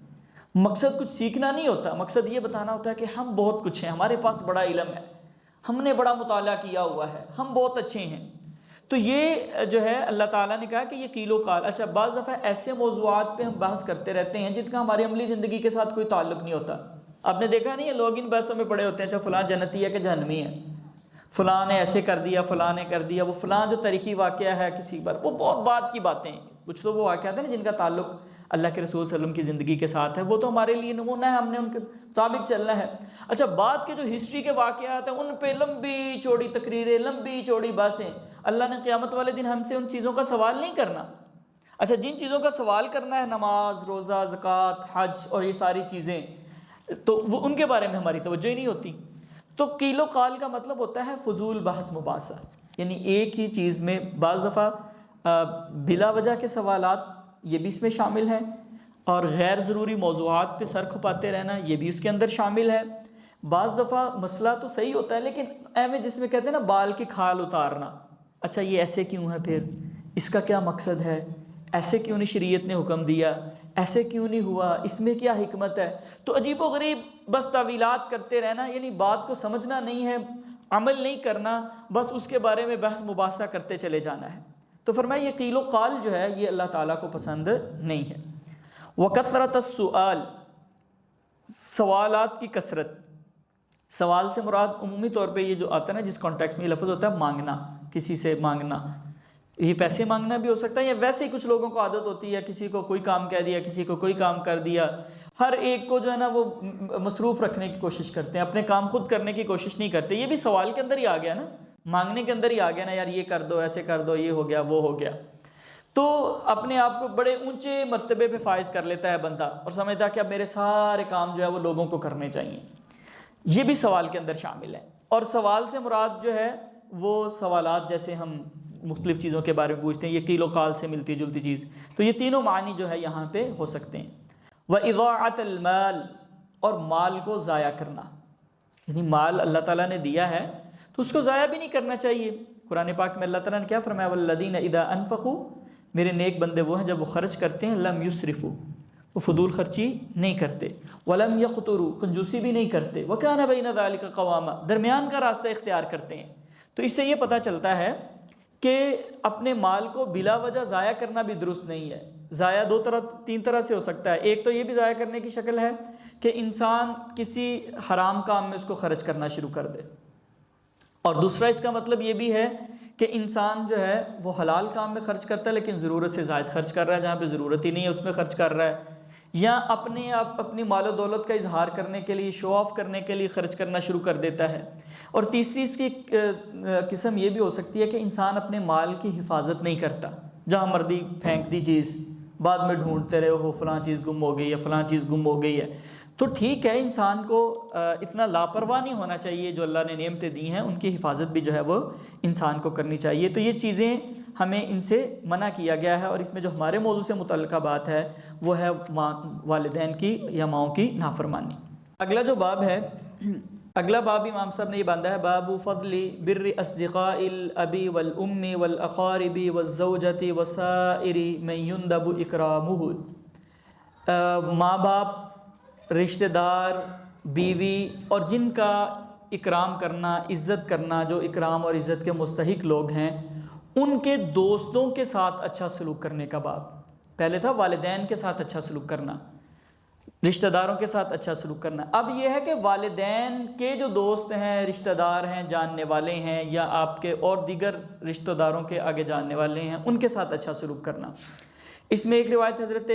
مقصد کچھ سیکھنا نہیں ہوتا، مقصد یہ بتانا ہوتا ہے کہ ہم بہت کچھ ہیں، ہمارے پاس بڑا علم ہے، ہم نے بڑا مطالعہ کیا ہوا ہے، ہم بہت اچھے ہیں۔ تو یہ جو ہے اللہ تعالیٰ نے کہا کہ یہ قیل و قال۔ اچھا، بعض دفعہ ایسے موضوعات پہ ہم بحث کرتے رہتے ہیں جن کا ہماری عملی زندگی کے ساتھ کوئی تعلق نہیں ہوتا۔ آپ نے دیکھا نہیں ہے، لوگ ان بحثوں میں پڑے ہوتے ہیں، اچھا فلاں جنتی ہے کہ جہنمی ہے، فلاں نے ایسے کر دیا، فلاں نے کر دیا، وہ فلاں جو تاریخی واقعہ ہے کسی پر، وہ بہت بات کی باتیں ہیں۔ کچھ تو وہ واقعات ہیں جن کا تعلق اللہ کے رسول صلی اللہ علیہ وسلم کی زندگی کے ساتھ ہے، وہ تو ہمارے لیے نمونہ ہے، ہم نے ان کے مطابق چلنا ہے۔ اچھا، بعد کے جو ہسٹری کے واقعات ہیں ان پہ لمبی چوڑی تقریریں، لمبی چوڑی باتیں، اللہ نے قیامت والے دن ہم سے ان چیزوں کا سوال نہیں کرنا۔ اچھا، جن چیزوں کا سوال کرنا ہے، نماز، روزہ، زکوٰۃ، حج اور یہ ساری چیزیں، تو وہ ان کے بارے میں ہماری توجہ ہی نہیں ہوتی۔ تو قیل و قال کا مطلب ہوتا ہے فضول بحث مباحثہ، یعنی ایک ہی چیز میں بعض دفعہ بلا وجہ کے سوالات یہ بھی اس میں شامل ہیں، اور غیر ضروری موضوعات پہ سر کھپاتے رہنا یہ بھی اس کے اندر شامل ہے۔ بعض دفعہ مسئلہ تو صحیح ہوتا ہے لیکن میں جس میں کہتے ہیں نا بال کی کھال اتارنا، اچھا یہ ایسے کیوں ہے، پھر اس کا کیا مقصد ہے، ایسے کیوں نہیں شریعت نے حکم دیا، ایسے کیوں نہیں ہوا، اس میں کیا حکمت ہے، تو عجیب و غریب بس تعویلات کرتے رہنا، یعنی بات کو سمجھنا نہیں ہے، عمل نہیں کرنا، بس اس کے بارے میں بحث مباحثہ کرتے چلے جانا ہے۔ تو فرمایا یہ قیل و قال جو ہے یہ اللہ تعالیٰ کو پسند نہیں ہے۔ وَكَثْرَةَ السُّؤَالِ، سوالات کی کثرت۔ سوال سے مراد عمومی طور پہ یہ جو آتا ہے نا، جس کانٹیکس میں یہ لفظ ہوتا ہے مانگنا، کسی سے مانگنا، یہ پیسے مانگنا بھی ہو سکتا ہے، یا ویسے ہی کچھ لوگوں کو عادت ہوتی ہے، کسی کو کوئی کام کہہ دیا، کسی کو کوئی کام کر دیا، ہر ایک کو جو ہے نا وہ مصروف رکھنے کی کوشش کرتے ہیں، اپنے کام خود کرنے کی کوشش نہیں کرتے۔ یہ بھی سوال کے اندر ہی آ گیا نا، مانگنے کے اندر ہی آ گیا نا، یار یہ کر دو، ایسے کر دو، یہ ہو گیا وہ ہو گیا، تو اپنے آپ کو بڑے اونچے مرتبے پہ فائز کر لیتا ہے بندہ اور سمجھتا ہے کہ اب میرے سارے کام جو ہے وہ لوگوں کو کرنے چاہیے۔ یہ بھی سوال کے اندر شامل ہے، اور سوال سے مراد جو ہے وہ سوالات جیسے ہم مختلف چیزوں کے بارے میں پوچھتے ہیں، یہ قیل و قال سے ملتی جلتی چیز، تو یہ تینوں معنی جو ہے یہاں پہ ہو سکتے ہیں۔ وَإِضَاعَةَ الْمَالِ، اور مال کو ضائع کرنا، یعنی مال اللہ تعالیٰ نے دیا ہے تو اس کو ضائع بھی نہیں کرنا چاہیے۔ قرآن پاک میں اللہ تعالیٰ نے کیا فرمایا، وَالَّذِينَ إِذَا أَنفَقُوا، میرے نیک بندے وہ ہیں جب وہ خرچ کرتے ہیں، لم یسرفوا، وہ فضول خرچی نہیں کرتے، ولم یقتروا، کنجوسی بھی نہیں کرتے، وکان بین ذلک قواما، درمیان کا راستہ اختیار کرتے ہیں۔ تو اس سے یہ پتہ چلتا ہے کہ اپنے مال کو بلا وجہ ضائع کرنا بھی درست نہیں ہے۔ ضائع تین طرح سے ہو سکتا ہے۔ ایک تو یہ بھی ضائع کرنے کی شکل ہے کہ انسان کسی حرام کام میں اس کو خرچ کرنا شروع کر دے، اور دوسرا اس کا مطلب یہ بھی ہے کہ انسان جو ہے وہ حلال کام میں خرچ کرتا ہے لیکن ضرورت سے زائد خرچ کر رہا ہے، جہاں پہ ضرورت ہی نہیں ہے اس میں خرچ کر رہا ہے، یا اپنی مال و دولت کا اظہار کرنے کے لیے، شو آف کرنے کے لیے خرچ کرنا شروع کر دیتا ہے۔ اور تیسری اس کی قسم یہ بھی ہو سکتی ہے کہ انسان اپنے مال کی حفاظت نہیں کرتا، جہاں مردی پھینک دی چیز، بعد میں ڈھونڈتے رہے ہو فلاں چیز گم ہو گئی ہے، فلاں چیز گم ہو گئی ہے۔ تو ٹھیک ہے، انسان کو اتنا لاپرواہ نہیں ہونا چاہیے، جو اللہ نے نعمتیں دی ہیں ان کی حفاظت بھی جو ہے وہ انسان کو کرنی چاہیے۔ تو یہ چیزیں ہمیں ان سے منع کیا گیا ہے، اور اس میں جو ہمارے موضوع سے متعلقہ بات ہے وہ ہے والدین کی یا ماؤں کی نافرمانی۔ اگلا جو باب ہے، اگلا باب امام صاحب نے یہ باندھا ہے، باب فضل بر اصدقاء الاب والام والاقارب والزوجۃ وسائر من يندب اکرامہ۔ ماں باپ، رشتہ دار، بیوی اور جن کا اکرام کرنا، عزت کرنا، جو اکرام اور عزت کے مستحق لوگ ہیں، ان کے دوستوں کے ساتھ اچھا سلوک کرنے کا باب۔ پہلے تھا والدین کے ساتھ اچھا سلوک کرنا، رشتہ داروں کے ساتھ اچھا سلوک کرنا، اب یہ ہے کہ والدین کے جو دوست ہیں، رشتہ دار ہیں، جاننے والے ہیں، یا آپ کے اور دیگر رشتہ داروں کے آگے جاننے والے ہیں، ان کے ساتھ اچھا سلوک کرنا۔ اس میں ایک روایت حضرت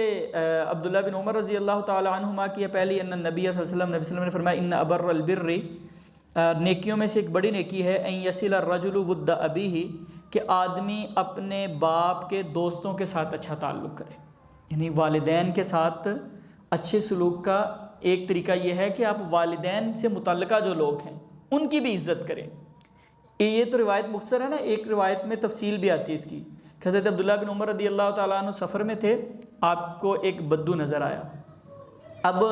عبداللہ بن عمر رضی اللہ تعالی عنہما کی ہے، پہلی ان نبی صلی اللہ علیہ وسلم نے فرمایا ان ابر البر، نیکیوں میں سے ایک بڑی نیکی ہے، ان یصل الرجل ود ابیہ، کہ آدمی اپنے باپ کے دوستوں کے ساتھ اچھا تعلق کرے۔ یعنی والدین کے ساتھ اچھے سلوک کا ایک طریقہ یہ ہے کہ آپ والدین سے متعلقہ جو لوگ ہیں ان کی بھی عزت کریں۔ یہ تو روایت مختصر ہے نا، ایک روایت میں تفصیل بھی آتی ہے اس کی۔ حضرت عبداللہ بن عمر رضی اللہ تعالیٰ عنہ سفر میں تھے، آپ کو ایک بدو نظر آیا، اب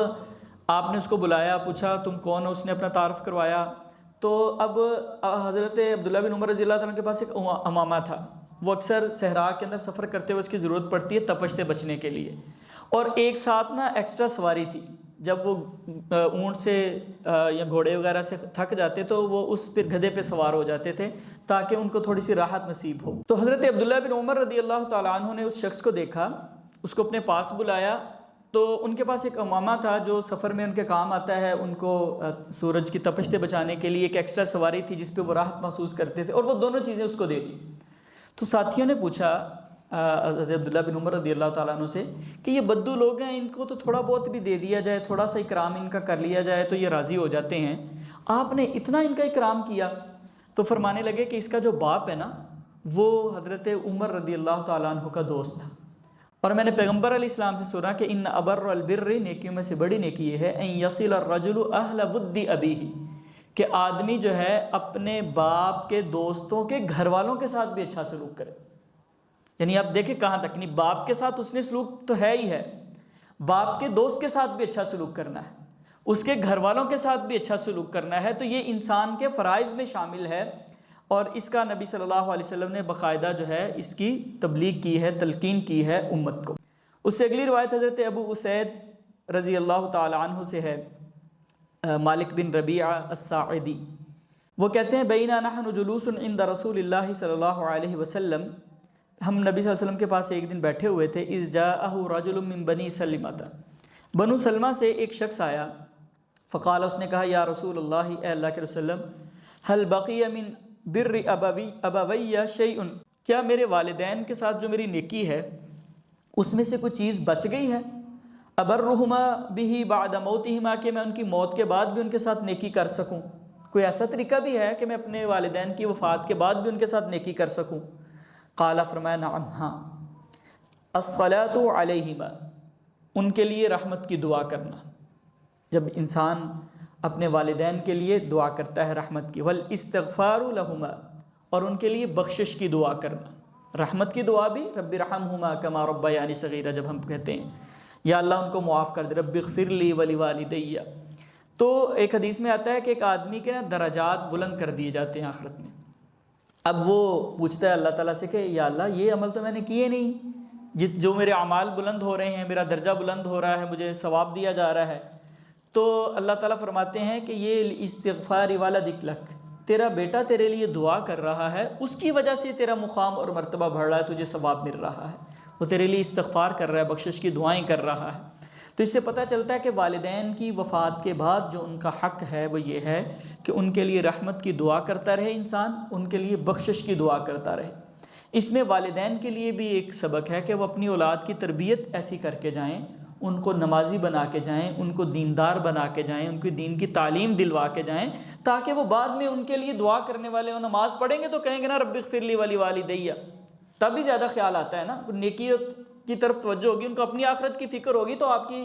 آپ نے اس کو بلایا، پوچھا تم کون ہو، اس نے اپنا تعارف کروایا۔ تو اب حضرت عبداللہ بن عمر رضی اللہ تعالیٰ عنہ کے پاس ایک امامہ تھا، وہ اکثر صحرا کے اندر سفر کرتے ہوئے اس کی ضرورت پڑتی ہے تپش سے بچنے کے لیے، اور ایک ساتھ نا ایکسٹرا سواری تھی، جب وہ اونٹ سے یا گھوڑے وغیرہ سے تھک جاتے تو وہ اس پھر گدھے پہ سوار ہو جاتے تھے تاکہ ان کو تھوڑی سی راحت نصیب ہو۔ تو حضرت عبداللہ بن عمر رضی اللہ تعالیٰ عنہ نے اس شخص کو دیکھا، اس کو اپنے پاس بلایا، تو ان کے پاس ایک امامہ تھا جو سفر میں ان کے کام آتا ہے، ان کو سورج کی تپش سے بچانے کے لیے ایک ایکسٹرا سواری تھی جس پہ وہ راحت محسوس کرتے تھے، اور وہ دونوں چیزیں اس کو دے دی۔ تو ساتھیوں نے پوچھا حضرت عبداللہ بن عمر رضی اللہ تعالیٰ عنہ سے کہ یہ بدو لوگ ہیں، ان کو تو تھوڑا بہت بھی دے دیا جائے، تھوڑا سا اکرام ان کا کر لیا جائے تو یہ راضی ہو جاتے ہیں، آپ نے اتنا ان کا اکرام کیا۔ تو فرمانے لگے کہ اس کا جو باپ ہے نا وہ حضرت عمر رضی اللہ تعالیٰ عنہ کا دوست تھا، اور میں نے پیغمبر علیہ السلام سے سنا کہ ان ابر البر، نیکیوں میں سے بڑی نیکی یہ ہے، ان یصل الرجل اہل ود ابیہ، کہ آدمی جو ہے اپنے باپ کے دوستوں کے گھر والوں کے ساتھ بھی اچھا سلوک کرے۔ یعنی آپ دیکھیں کہاں تک، نہیں باپ کے ساتھ اس نے سلوک تو ہے ہی ہے، باپ کے دوست کے ساتھ بھی اچھا سلوک کرنا ہے، اس کے گھر والوں کے ساتھ بھی اچھا سلوک کرنا ہے، تو یہ انسان کے فرائض میں شامل ہے، اور اس کا نبی صلی اللہ علیہ وسلم نے باقاعدہ جو ہے اس کی تبلیغ کی ہے، تلقین کی ہے امت کو۔ اس سے اگلی روایت حضرت ابو اسید رضی اللہ تعالی عنہ سے ہے، مالک بن ربیعہ الساعدی، وہ کہتے ہیں بینا نحن جلوس عند رسول اللہ صلی اللہ علیہ وسلم، ہم نبی صلی اللہ علیہ وسلم کے پاس ایک دن بیٹھے ہوئے تھے، اذ جاءہ رجل من بنی سلمہ، بنو سلمہ سے ایک شخص آیا، فقال، اس نے کہا یا رسول اللہ، اے اللہ کے رسول، هل بقی من بر ابوی شیء، کیا میرے والدین کے ساتھ جو میری نیکی ہے اس میں سے کوئی چیز بچ گئی ہے، ابرہما بہ بعد موتہما، کہ میں ان کی موت کے بعد بھی ان کے ساتھ نیکی کر سکوں، کوئی ایسا طریقہ بھی ہے کہ میں اپنے والدین کی وفات کے بعد بھی ان کے ساتھ نیکی کر سکوں؟ قال، فرمایا نعم، ہاں، الصلاۃ علیہما، ان کے لیے رحمت کی دعا کرنا، جب انسان اپنے والدین کے لیے دعا کرتا ہے رحمت کی، والاستغفار لہما، اور ان کے لیے بخشش کی دعا کرنا، رحمت کی دعا بھی رب ارحمہما کما ربیانی صغیرہ، جب ہم کہتے ہیں یا اللہ ان کو معاف کر دے، رب اغفر لی ولوالدی، تو ایک حدیث میں آتا ہے کہ ایک آدمی کے درجات بلند کر دیے جاتے ہیں آخرت میں۔ اب وہ پوچھتا ہے اللہ تعالیٰ سے کہ یا اللہ یہ عمل تو میں نے کیے نہیں، جو میرے اعمال بلند ہو رہے ہیں، میرا درجہ بلند ہو رہا ہے، مجھے ثواب دیا جا رہا ہے، تو اللہ تعالیٰ فرماتے ہیں کہ یہ استغفار ولدک لک، تیرا بیٹا تیرے لیے دعا کر رہا ہے، اس کی وجہ سے تیرا مقام اور مرتبہ بڑھ رہا ہے، تجھے ثواب مل رہا ہے، وہ تیرے لیے استغفار کر رہا ہے، بخشش کی دعائیں کر رہا ہے۔ تو اس سے پتہ چلتا ہے کہ والدین کی وفات کے بعد جو ان کا حق ہے وہ یہ ہے کہ ان کے لیے رحمت کی دعا کرتا رہے انسان، ان کے لیے بخشش کی دعا کرتا رہے۔ اس میں والدین کے لیے بھی ایک سبق ہے کہ وہ اپنی اولاد کی تربیت ایسی کر کے جائیں، ان کو نمازی بنا کے جائیں، ان کو دیندار بنا کے جائیں، ان کی دین کی تعلیم دلوا کے جائیں، تاکہ وہ بعد میں ان کے لیے دعا کرنے والے ہوں۔ نماز پڑھیں گے تو کہیں گے نا رب اغفر لی ولی والدیہ، تب بھی زیادہ خیال آتا ہے نا، نیکی کی طرف توجہ ہوگی، ان کو اپنی آخرت کی فکر ہوگی تو آپ کی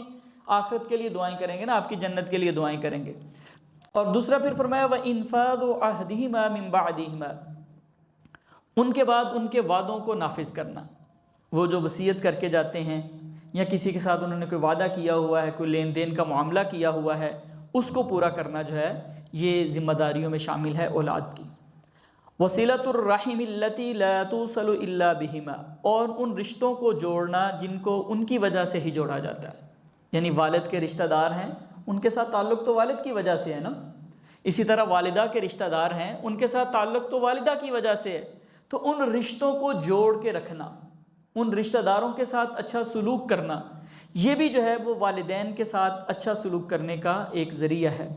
آخرت کے لیے دعائیں کریں گے نا، آپ کی جنت کے لیے دعائیں کریں گے۔ اور دوسرا پھر فرمایا وَإِنفَاذُ عَهْدِهِمَا مِن بَعْدِهِمَا، ان کے بعد ان کے وعدوں کو نافذ کرنا۔ وہ جو وصیت کر کے جاتے ہیں یا کسی کے ساتھ انہوں نے کوئی وعدہ کیا ہوا ہے، کوئی لین دین کا معاملہ کیا ہوا ہے، اس کو پورا کرنا جو ہے یہ ذمہ داریوں میں شامل ہے اولاد کی۔ وصلۃ الرحم التي لا توصل الا بهما، اور ان رشتوں کو جوڑنا جن کو ان کی وجہ سے ہی جوڑا جاتا ہے، یعنی والد کے رشتہ دار ہیں ان کے ساتھ تعلق تو والد کی وجہ سے ہے نا، اسی طرح والدہ کے رشتہ دار ہیں ان کے ساتھ تعلق تو والدہ کی وجہ سے ہے، تو ان رشتوں کو جوڑ کے رکھنا، ان رشتہ داروں کے ساتھ اچھا سلوک کرنا، یہ بھی جو ہے وہ والدین کے ساتھ اچھا سلوک کرنے کا ایک ذریعہ ہے۔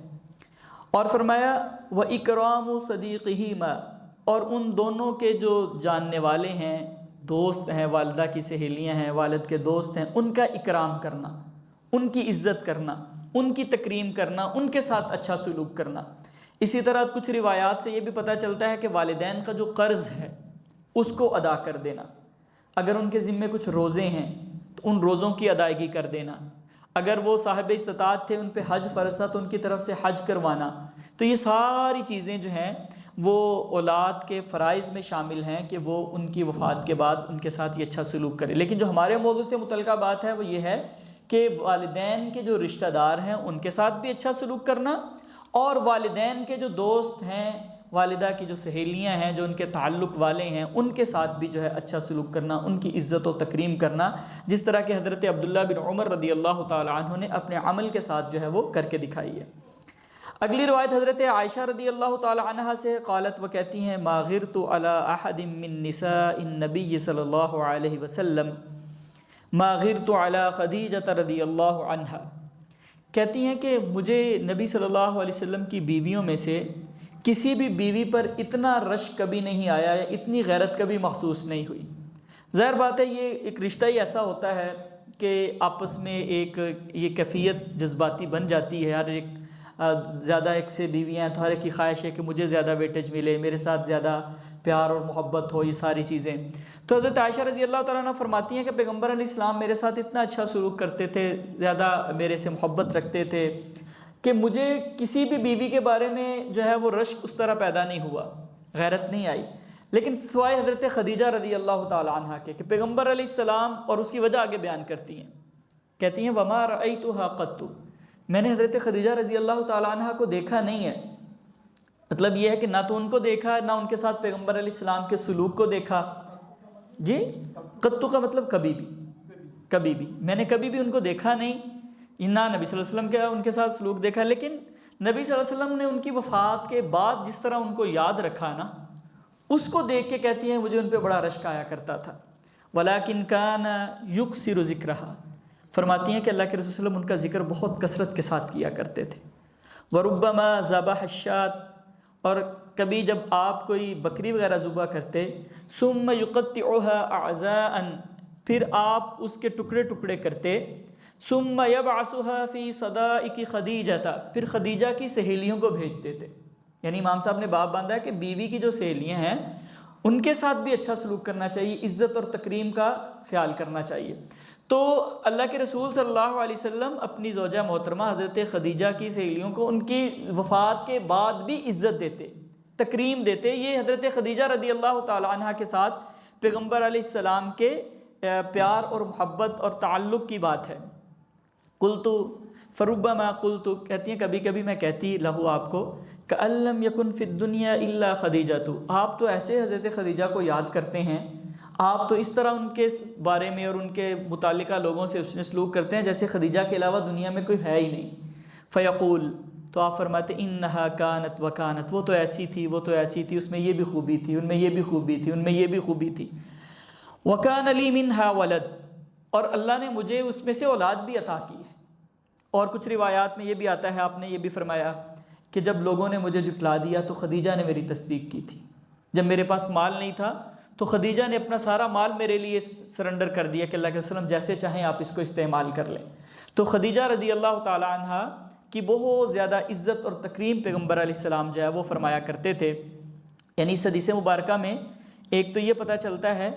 اور فرمایا وَإِكْرَامُ صَدِيقِهِمَا، اور ان دونوں کے جو جاننے والے ہیں، دوست ہیں، والدہ کی سہیلیاں ہیں، والد کے دوست ہیں، ان کا اکرام کرنا، ان کی عزت کرنا، ان کی تکریم کرنا، ان کے ساتھ اچھا سلوک کرنا۔ اسی طرح کچھ روایات سے یہ بھی پتہ چلتا ہے کہ والدین کا جو قرض ہے اس کو ادا کر دینا، اگر ان کے ذمے کچھ روزے ہیں تو ان روزوں کی ادائیگی کر دینا، اگر وہ صاحب استطاعت تھے ان پہ حج فرض تھا تو ان کی طرف سے حج کروانا۔ تو یہ ساری چیزیں جو ہیں وہ اولاد کے فرائض میں شامل ہیں کہ وہ ان کی وفات کے بعد ان کے ساتھ یہ اچھا سلوک کرے۔ لیکن جو ہمارے موضوع سے متعلقہ بات ہے وہ یہ ہے کہ والدین کے جو رشتہ دار ہیں ان کے ساتھ بھی اچھا سلوک کرنا، اور والدین کے جو دوست ہیں، والدہ کی جو سہیلیاں ہیں، جو ان کے تعلق والے ہیں، ان کے ساتھ بھی جو ہے اچھا سلوک کرنا، ان کی عزت و تکریم کرنا، جس طرح کہ حضرت عبداللہ بن عمر رضی اللہ تعالی عنہ نے اپنے عمل کے ساتھ جو ہے وہ کر کے دکھائی ہے۔ اگلی روایت حضرت عائشہ رضی اللہ تعالی عنہ سے، قالت، وہ کہتی ہیں ما غرت علی احد من نساء النبی صلی اللہ علیہ وسلم ما غرت علی خدیجہ رضی اللہ عنہا، کہتی ہیں کہ مجھے نبی صلی اللہ علیہ وسلم کی بیویوں میں سے کسی بھی بیوی پر اتنا رشک کبھی نہیں آیا یا اتنی غیرت کبھی محسوس نہیں ہوئی۔ ظاہر بات ہے یہ ایک رشتہ ہی ایسا ہوتا ہے کہ آپس میں ایک یہ کیفیت جذباتی بن جاتی ہے، ہر ایک زیادہ ایک سے بیویاں ہیں تو ہر ایک کی خواہش ہے کہ مجھے زیادہ ویٹیج ملے، میرے ساتھ زیادہ پیار اور محبت ہو، یہ ساری چیزیں۔ تو حضرت عائشہ رضی اللہ تعالیٰ عنہ فرماتی ہیں کہ پیغمبر علیہ السلام میرے ساتھ اتنا اچھا سلوک کرتے تھے، زیادہ میرے سے محبت رکھتے تھے کہ مجھے کسی بھی بیوی کے بارے میں جو ہے وہ رشک اس طرح پیدا نہیں ہوا، غیرت نہیں آئی، لیکن سوائے حضرت خدیجہ رضی اللہ تعالی عنہ کے، کہ پیغمبر علیہ السلام، اور اس کی وجہ آگے بیان کرتی ہیں، کہتی ہیں وما رأیتها قط، میں نے حضرت خدیجہ رضی اللہ تعالی عنہ کو دیکھا نہیں ہے۔ مطلب یہ ہے کہ نہ تو ان کو دیکھا، نہ ان کے ساتھ پیغمبر علیہ السلام کے سلوک کو دیکھا۔ جی، قطو کا مطلب کبھی بھی، کبھی بھی میں نے کبھی بھی ان کو دیکھا نہیں، نہ نبی صلی اللہ علیہ وسلم کا ان کے ساتھ سلوک دیکھا، لیکن نبی صلی اللہ علیہ وسلم نے ان کی وفات کے بعد جس طرح ان کو یاد رکھا نا، اس کو دیکھ کے کہتی ہیں مجھے ان پہ بڑا رشک آیا کرتا تھا۔ وَلَٰكِنْ كَانَ يُكْثِرُ ذِكْرَهَا، فرماتی ہیں کہ اللہ کے رسول صلی اللہ علیہ وسلم ان کا ذکر بہت کثرت کے ساتھ کیا کرتے تھے۔ وَرُبَّمَا ذَبَحَ الشَّاةَ، اور کبھی جب آپ کوئی بکری وغیرہ ذبح کرتے، ثُمَّ يُقَطِّعُهَا أَعْزَاءً، پھر آپ اس کے ٹکڑے ٹکڑے کرتے، ثُمَّ يَبْعَثُهَا فِي صَدَائِقِ خَدِیجَةَ، پھر خدیجہ کی سہیلیوں کو بھیج دیتے۔ یعنی امام صاحب نے باب باندھا ہے کہ بیوی کی جو سہیلیاں ہیں ان کے ساتھ بھی اچھا سلوک کرنا چاہیے، عزت اور تکریم کا خیال کرنا چاہیے۔ تو اللہ کے رسول صلی اللہ علیہ وسلم اپنی زوجہ محترمہ حضرت خدیجہ کی سہیلیوں کو ان کی وفات کے بعد بھی عزت دیتے، تکریم دیتے۔ یہ حضرت خدیجہ رضی اللہ تعالی عنہ کے ساتھ پیغمبر علیہ السلام کے پیار اور محبت اور تعلق کی بات ہے۔ قلت فربما قلت، کہتی ہیں کبھی کبھی میں کہتی لہو آپ کو، کأن لم یکن فی الدنیا الا خدیجۃ، آپ تو ایسے حضرت خدیجہ کو یاد کرتے ہیں، آپ تو اس طرح ان کے بارے میں اور ان کے متعلقہ لوگوں سے اس نے سلوک کرتے ہیں جیسے خدیجہ کے علاوہ دنیا میں کوئی ہے ہی نہیں۔ فیقول، تو آپ فرماتے انہا کانت وکانت، وہ تو ایسی تھی، وہ تو ایسی تھی، اس میں یہ بھی خوبی تھی، ان میں یہ بھی خوبی تھی، ان میں یہ بھی خوبی تھی۔ وکان لی منہا ولد، اور اللہ نے مجھے اس میں سے اولاد بھی عطا کی ہے۔ اور کچھ روایات میں یہ بھی آتا ہے، آپ نے یہ بھی فرمایا کہ جب لوگوں نے مجھے جھٹلا دیا تو خدیجہ نے میری تصدیق کی تھی۔ جب میرے پاس مال نہیں تھا تو خدیجہ نے اپنا سارا مال میرے لیے سرنڈر کر دیا کہ اللہ کے وسلم جیسے چاہیں آپ اس کو استعمال کر لیں۔ تو خدیجہ رضی اللہ تعالی عنہ کی بہت زیادہ عزت اور تکریم پیغمبر علیہ السلام جو ہے وہ فرمایا کرتے تھے۔ یعنی اس حدیث مبارکہ میں ایک تو یہ پتہ چلتا ہے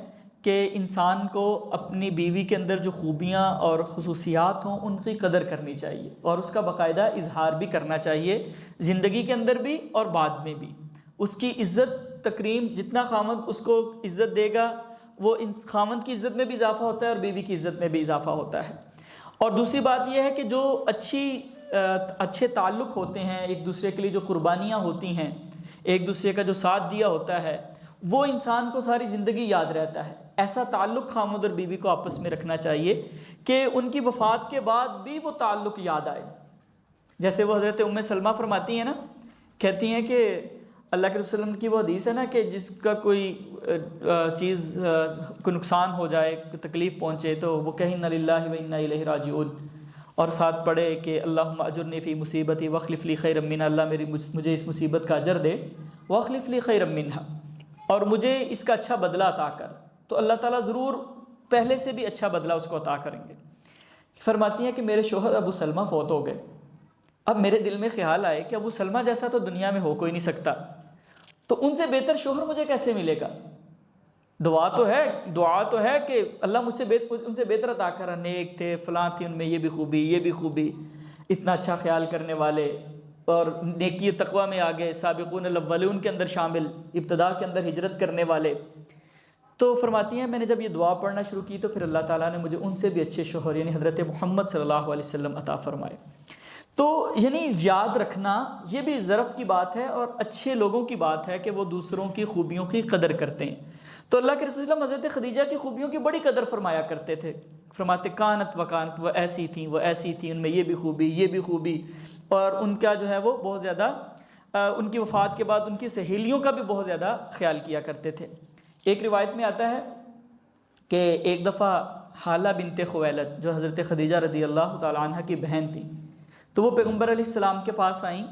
کہ انسان کو اپنی بیوی کے اندر جو خوبیاں اور خصوصیات ہوں ان کی قدر کرنی چاہیے اور اس کا باقاعدہ اظہار بھی کرنا چاہیے، زندگی کے اندر بھی اور بعد میں بھی۔ اس کی عزت تکریم، جتنا خامند اس کو عزت دے گا وہ خامند کی عزت میں بھی اضافہ ہوتا ہے اور بیوی کی عزت میں بھی اضافہ ہوتا ہے۔ اور دوسری بات یہ ہے کہ جو اچھے تعلق ہوتے ہیں، ایک دوسرے کے لیے جو قربانیاں ہوتی ہیں، ایک دوسرے کا جو ساتھ دیا ہوتا ہے، وہ انسان کو ساری زندگی یاد رہتا ہے۔ ایسا تعلق خامد اور بیوی کو آپس میں رکھنا چاہیے کہ ان کی وفات کے بعد بھی وہ تعلق یاد آئے۔ جیسے وہ حضرت ام سلمہ فرماتی ہیں نا، کہتی ہیں کہ اللہ کے رسول کی وہ حدیث ہے نا کہ جس کا کوئی چیز کو نقصان ہو جائے، تکلیف پہنچے تو وہ کہیں انا للہ و انا الیہ راجعون، اور ساتھ پڑھے کہ اللہم اجرنی فی مصیبتی واخلف لی خیرا منہا، اللہ مجھے اس مصیبت کا اجر دے، واخلف لی خیرا منہا، اور مجھے اس کا اچھا بدلہ عطا کر، تو اللہ تعالیٰ ضرور پہلے سے بھی اچھا بدلہ اس کو عطا کریں گے۔ فرماتی ہیں کہ میرے شوہر ابو سلمہ فوت ہو گئے، اب میرے دل میں خیال آئے کہ ابو سلمہ جیسا تو دنیا میں ہو کوئی نہیں سکتا، تو ان سے بہتر شوہر مجھے کیسے ملے گا؟ دعا تو ہے کہ اللہ مجھ سے ان سے بہتر عطا کرا، نیک تھے، فلاں تھی، ان میں یہ بھی خوبی یہ بھی خوبی، اتنا اچھا خیال کرنے والے اور نیکی تقوی میں آگے، سابقون الاولون کے اندر شامل، ابتدا کے اندر ہجرت کرنے والے۔ تو فرماتی ہیں میں نے جب یہ دعا پڑھنا شروع کی تو پھر اللہ تعالیٰ نے مجھے ان سے بھی اچھے شوہر یعنی حضرت محمد صلی اللہ علیہ وسلم عطا فرمائے۔ تو یعنی یاد رکھنا یہ بھی ظرف کی بات ہے اور اچھے لوگوں کی بات ہے کہ وہ دوسروں کی خوبیوں کی قدر کرتے ہیں۔ تو اللہ کے رسول اللہ حضرت خدیجہ کی خوبیوں کی بڑی قدر فرمایا کرتے تھے، فرماتے کانت و کانت، وہ ایسی تھیں وہ ایسی تھیں، ان میں یہ بھی خوبی یہ بھی خوبی، اور ان کا جو ہے وہ بہت زیادہ ان کی وفات کے بعد ان کی سہیلیوں کا بھی بہت زیادہ خیال کیا کرتے تھے۔ ایک روایت میں آتا ہے کہ ایک دفعہ حالہ بنت خویلد جو حضرت خدیجہ رضی اللہ تعالیٰ عنہ کی بہن تھی، تو وہ پیغمبر علیہ السلام کے پاس آئیں،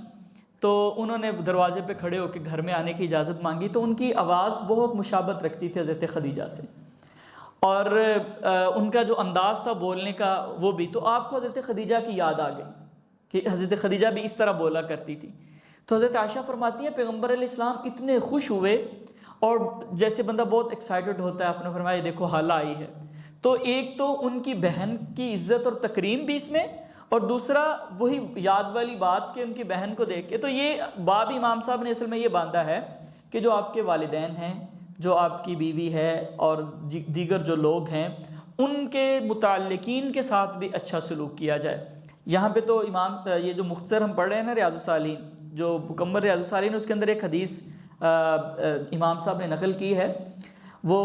تو انہوں نے دروازے پہ کھڑے ہو کے گھر میں آنے کی اجازت مانگی، تو ان کی آواز بہت مشابہت رکھتی تھی حضرت خدیجہ سے، اور ان کا جو انداز تھا بولنے کا وہ بھی، تو آپ کو حضرت خدیجہ کی یاد آ گئی کہ حضرت خدیجہ بھی اس طرح بولا کرتی تھی۔ تو حضرت عائشہ فرماتی ہیں پیغمبر علیہ السلام اتنے خوش ہوئے، اور جیسے بندہ بہت ایکسائٹڈ ہوتا ہے، آپ نے فرمایا دیکھو حالہ آئی ہے، تو ایک تو ان کی بہن کی عزت اور تکریم بھی اس میں، اور دوسرا وہی یاد والی بات کہ ان کی بہن کو دیکھ کے، تو یہ باب امام صاحب نے اصل میں یہ باندھا ہے کہ جو آپ کے والدین ہیں، جو آپ کی بیوی ہے اور دیگر جو لوگ ہیں، ان کے متعلقین کے ساتھ بھی اچھا سلوک کیا جائے۔ یہاں پہ تو امام یہ جو مختصر ہم پڑھ رہے ہیں نا ریاض الصالحین، جو مکمل ریاض الصالحین، اس کے اندر ایک حدیث امام صاحب نے نقل کی ہے، وہ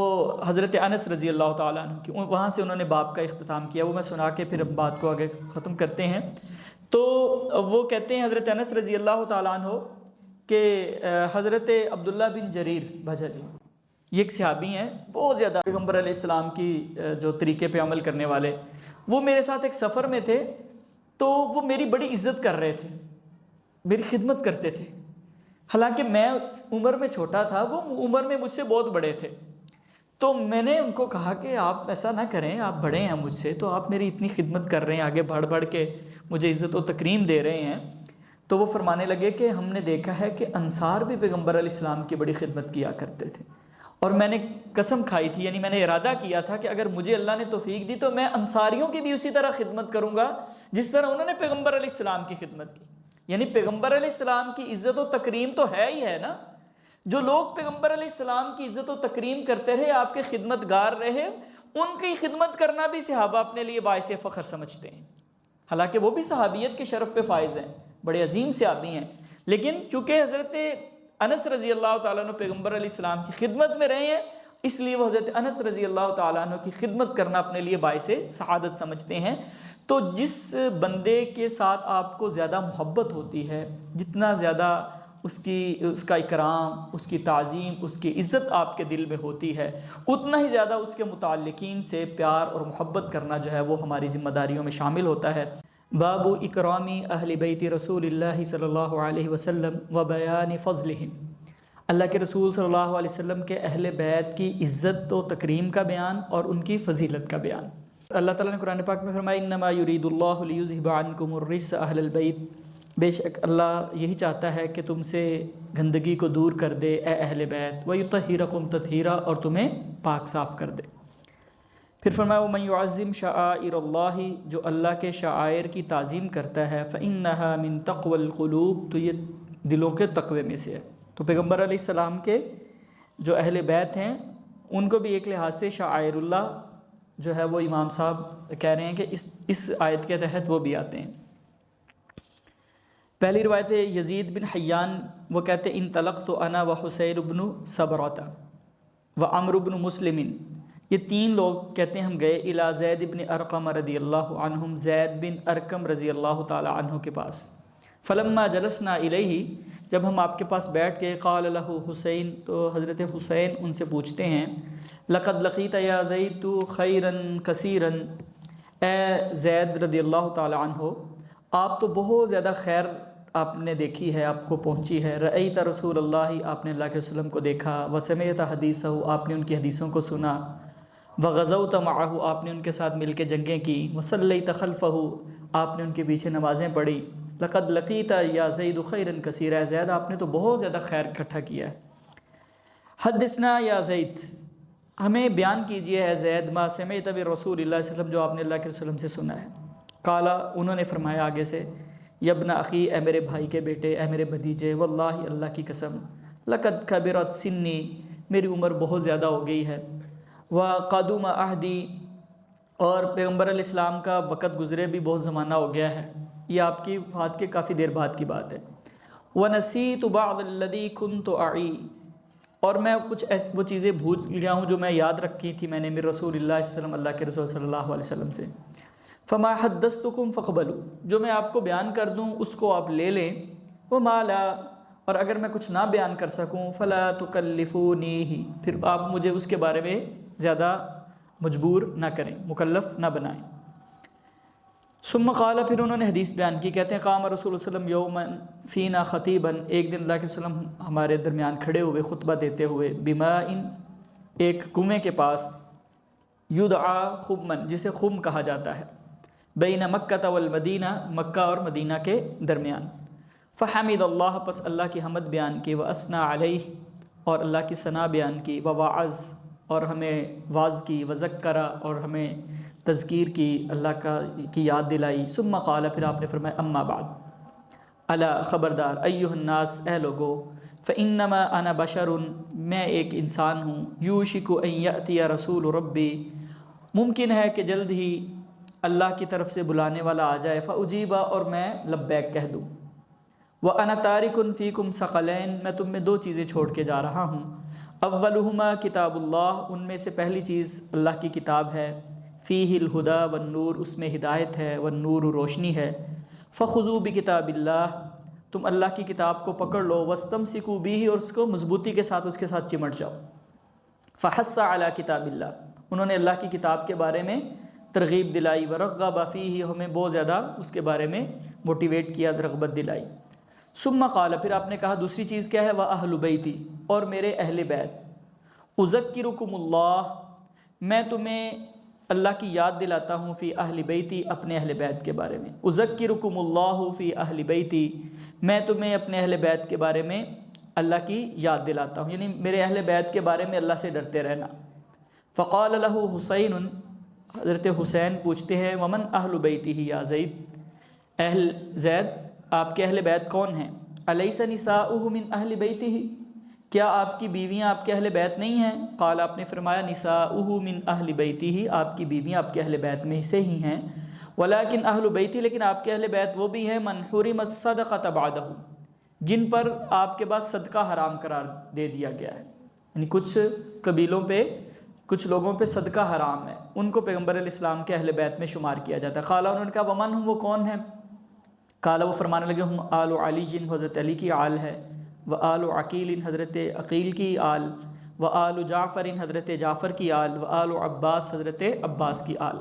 حضرت انس رضی اللہ تعالیٰ عنہ کی، وہاں سے انہوں نے باب کا اختتام کیا، وہ میں سنا کے پھر بات کو آگے ختم کرتے ہیں۔ تو وہ کہتے ہیں حضرت انس رضی اللہ تعالیٰ عنہ کہ حضرت عبداللہ بن جریر بجلی، یہ ایک صحابی ہیں بہت زیادہ پیغمبر علیہ السلام کی جو طریقے پہ عمل کرنے والے، وہ میرے ساتھ ایک سفر میں تھے، تو وہ میری بڑی عزت کر رہے تھے، میری خدمت کرتے تھے، حالانکہ میں عمر میں چھوٹا تھا، وہ عمر میں مجھ سے بہت بڑے تھے۔ تو میں نے ان کو کہا کہ آپ ایسا نہ کریں، آپ بڑے ہیں مجھ سے، تو آپ میری اتنی خدمت کر رہے ہیں، آگے بڑھ بڑھ کے مجھے عزت و تکریم دے رہے ہیں۔ تو وہ فرمانے لگے کہ ہم نے دیکھا ہے کہ انصار بھی پیغمبر علیہ السلام کی بڑی خدمت کیا کرتے تھے، اور میں نے قسم کھائی تھی، یعنی میں نے ارادہ کیا تھا کہ اگر مجھے اللہ نے توفیق دی تو میں انصاریوں کی بھی اسی طرح خدمت کروں گا جس طرح انہوں نے پیغمبر علیہ السلام کی خدمت کی۔ یعنی پیغمبر علیہ السلام کی عزت و تکریم تو ہے ہی ہے نا، جو لوگ پیغمبر علیہ السلام کی عزت و تکریم کرتے رہے، آپ کے خدمت گار رہے، ان کی خدمت کرنا بھی صحابہ اپنے لیے باعث فخر سمجھتے ہیں، حالانکہ وہ بھی صحابیت کے شرف پہ فائز ہیں، بڑے عظیم صحابی ہیں، لیکن چونکہ حضرت انس رضی اللہ تعالیٰ عنہ پیغمبر علیہ السلام کی خدمت میں رہے ہیں، اس لیے وہ حضرت انس رضی اللہ تعالیٰ عنہ کی خدمت کرنا اپنے لیے باعث سعادت سمجھتے ہیں۔ تو جس بندے کے ساتھ آپ کو زیادہ محبت ہوتی ہے، جتنا زیادہ اس کا اکرام، اس کی تعظیم، اس کی عزت آپ کے دل میں ہوتی ہے، اتنا ہی زیادہ اس کے متعلقین سے پیار اور محبت کرنا جو ہے وہ ہماری ذمہ داریوں میں شامل ہوتا ہے۔ باب اکرامی اہل بیت رسول اللہ صلی اللہ علیہ وسلم و بیان فضلہم، اللہ کے رسول صلی اللہ علیہ وسلم کے اہل بیت کی عزت و تکریم کا بیان اور ان کی فضیلت کا بیان۔ اللہ تعالیٰ نے قرآن پاک میں فرمایا انما یرید اللہ لیذھب عنکم الرجس اہل البیت، بے شک اللہ یہی چاہتا ہے کہ تم سے گندگی کو دور کر دے اے اہل بیت، ویطہرکم تطہیرا، اور تمہیں پاک صاف کر دے۔ پھر فرمایا وَمَن يُعَظِّمْ شَعَائِرَ اللّہ، جو اللہ کے شعائر کی تعظیم کرتا ہے فَإِنَّهَا مِن تَقْوَى الْقُلُوبِ، تو یہ دلوں کے تقوی میں سے ہے۔ تو پیغمبر علیہ السلام کے جو اہل بیت ہیں ان کو بھی ایک لحاظ سے شعائر اللہ جو ہے وہ امام صاحب کہہ رہے ہیں کہ اس آیت کے تحت وہ بھی آتے ہیں۔ پہلی روایت ہے یزید بن حیان، وہ کہتے ہیں انطلقت انا وحسین بن صبرۃ وعمر بن مسلم، یہ تین لوگ کہتے ہیں ہم گئے الی زید بن ارقم رضی اللہ عنہم، زید بن ارقم رضی اللہ تعالی عنہ کے پاس۔ فلما جلسنا الیہ، جب ہم آپ کے پاس بیٹھ گئے، قال لہ حسین، تو حضرت حسین ان سے پوچھتے ہیں لقد لقیت یا زید تو خیرا کثیرا، اے زید رضی اللہ تعالی عنہ آپ تو بہت زیادہ خیر آپ نے دیکھی ہے، آپ کو پہنچی ہے۔ رأیت رسول اللہ، آپ نے اللہ کے وسلم کو دیکھا، وسمعت حدیثہ، آپ نے ان کی حدیثوں کو سنا، وغزوت معہ، آپ نے ان کے ساتھ مل کے جنگیں کی، وصلیت خلفہ، آپ نے ان کے پیچھے نمازیں پڑھی۔ لقد لقیت یا زید خیرا کثیرا، زید آپ نے تو بہت زیادہ خیر اکٹھا کیا ہے۔ حدثنا یا زید، ہمیں بیان کیجیے اے زید، ما سمعت برسول اللہ صلی اللہ علیہ وسلم، جو آپ نے اللہ کے وسلم سے سنا ہے۔ قالا، انہوں نے فرمایا آگے سے، یبن اخی، اے میرے بھائی کے بیٹے، اے میرے بھتیجے، واللہ اللہ کی قسم، لقد کبرت سنی، میری عمر بہت زیادہ ہو گئی ہے، وقدم عہدی، اور پیغمبر علیہ السلام کا وقت گزرے بھی بہت زمانہ ہو گیا ہے، یہ آپ کی وفات کے کافی دیر بعد کی بات ہے۔ ونسیت بعض الذی کنت اعی، اور میں کچھ وہ چیزیں بھول گیا ہوں جو میں یاد رکھی تھی میں نے من رسول اللہ صلی اللہ علیہ وسلم، اللہ کے رسول صلی اللہ علیہ وسلم سے۔ فما حدثتکم فاقبلوا، جو میں آپ کو بیان کر دوں اس کو آپ لے لیں، وما لا، اور اگر میں کچھ نہ بیان کر سکوں فلا تکلفونیہ، پھر آپ مجھے اس کے بارے میں زیادہ مجبور نہ کریں، مکلف نہ بنائیں۔ ثم قال، پھر انہوں نے حدیث بیان کی، کہتے ہیں قام رسول اللہ صلی اللہ علیہ وسلم یوما فینا خطیبا، ایک دن اللہ کے وسلم ہمارے درمیان کھڑے ہوئے خطبہ دیتے ہوئے، بماء، ایک کنویں کے پاس، یدعا خمن، جسے خم کہا جاتا ہے، بین مکہ والمدینہ، مکہ اور مدینہ کے درمیان۔ فحمد اللہ، پس اللہ کی حمد بیان کی، واثنى علیہ، اور اللہ کی ثنا بیان کی، ووعظ، اور ہمیں واعظ کی، وذکر، اور ہمیں تذکیر کی، اللہ کی یاد دلائی۔ ثم قال، پھر آپ نے فرمایا اما بعد، الا، خبردار، ایھا الناس، اے لوگو، فانما انا بشر، میں ایک انسان ہوں، یوشک ان یاتی رسول ربی، ممکن ہے کہ جلد ہی اللہ کی طرف سے بلانے والا آ جائے، فاجیبا، اور میں لبیک کہہ دوں، وانا تارک فیکم ثقلین، میں تم میں دو چیزیں چھوڑ کے جا رہا ہوں، اولہما کتاب اللہ، ان میں سے پہلی چیز اللہ کی کتاب ہے، فیہ الہدی والنور، اس میں ہدایت ہے، والنور، روشنی ہے، فخذوا بکتاب اللہ، تم اللہ کی کتاب کو پکڑ لو، واستمسکوا بہ، اور اس کو مضبوطی کے ساتھ اس کے ساتھ چمٹ جاؤ۔ فحث علی کتاب اللہ، انہوں نے اللہ کی کتاب کے بارے میں ترغیب دلائی، ورغب فیہ، ہمیں بہت زیادہ اس کے بارے میں موٹیویٹ کیا، رغبت دلائی۔ ثم قال، پھر آپ نے کہا دوسری چیز کیا ہے، واہل بیتی، اور میرے اہل بیت، اذکرکم اللہ، میں تمہیں اللہ کی یاد دلاتا ہوں، فی اہل بیتی، اپنے اہل بیت کے بارے میں، اذکرکم اللہ فی اہل بیتی، میں تمہیں اپنے اہل بیت کے بارے میں اللہ کی یاد دلاتا ہوں، یعنی میرے اہل بیت کے بارے میں اللہ سے ڈرتے رہنا۔ فقال لہ حسین، حضرت حسین پوچھتے ہیں، ومن اہل بیتہ یا زید، اہل زید آپ کے اہل بیت کون ہیں؟ الیس نساؤہ من اہل بیتہ، کیا آپ کی بیویاں آپ کے اہل بیت نہیں ہیں؟ قال، آپ نے فرمایا، نساؤہ من اہل بیتہ، آپ کی بیویاں آپ کے اہل بیت میں سے ہی ہیں، ولیکن اہل بیتہ، لیکن آپ کے اہل بیت وہ بھی ہیں، من حرم الصدقۃ بعدہ، جن پر آپ کے بعد صدقہ حرام قرار دے دیا گیا ہے، یعنی کچھ قبیلوں پہ، کچھ لوگوں پہ صدقہ حرام ہے، ان کو پیغمبر علیہ السلام کے اہل بیت میں شمار کیا جاتا ہے۔ قال، انہوں نے کہا، ومن ہم، وہ کون ہیں؟ قال، وہ فرمانے لگے، ہم آل علی، حضرت علی کی آل ہے، و آل عقیل، حضرت عقیل کی آل، و آل جعفر، حضرت جعفر کی آل، و آل عباس، حضرت عباس کی آل،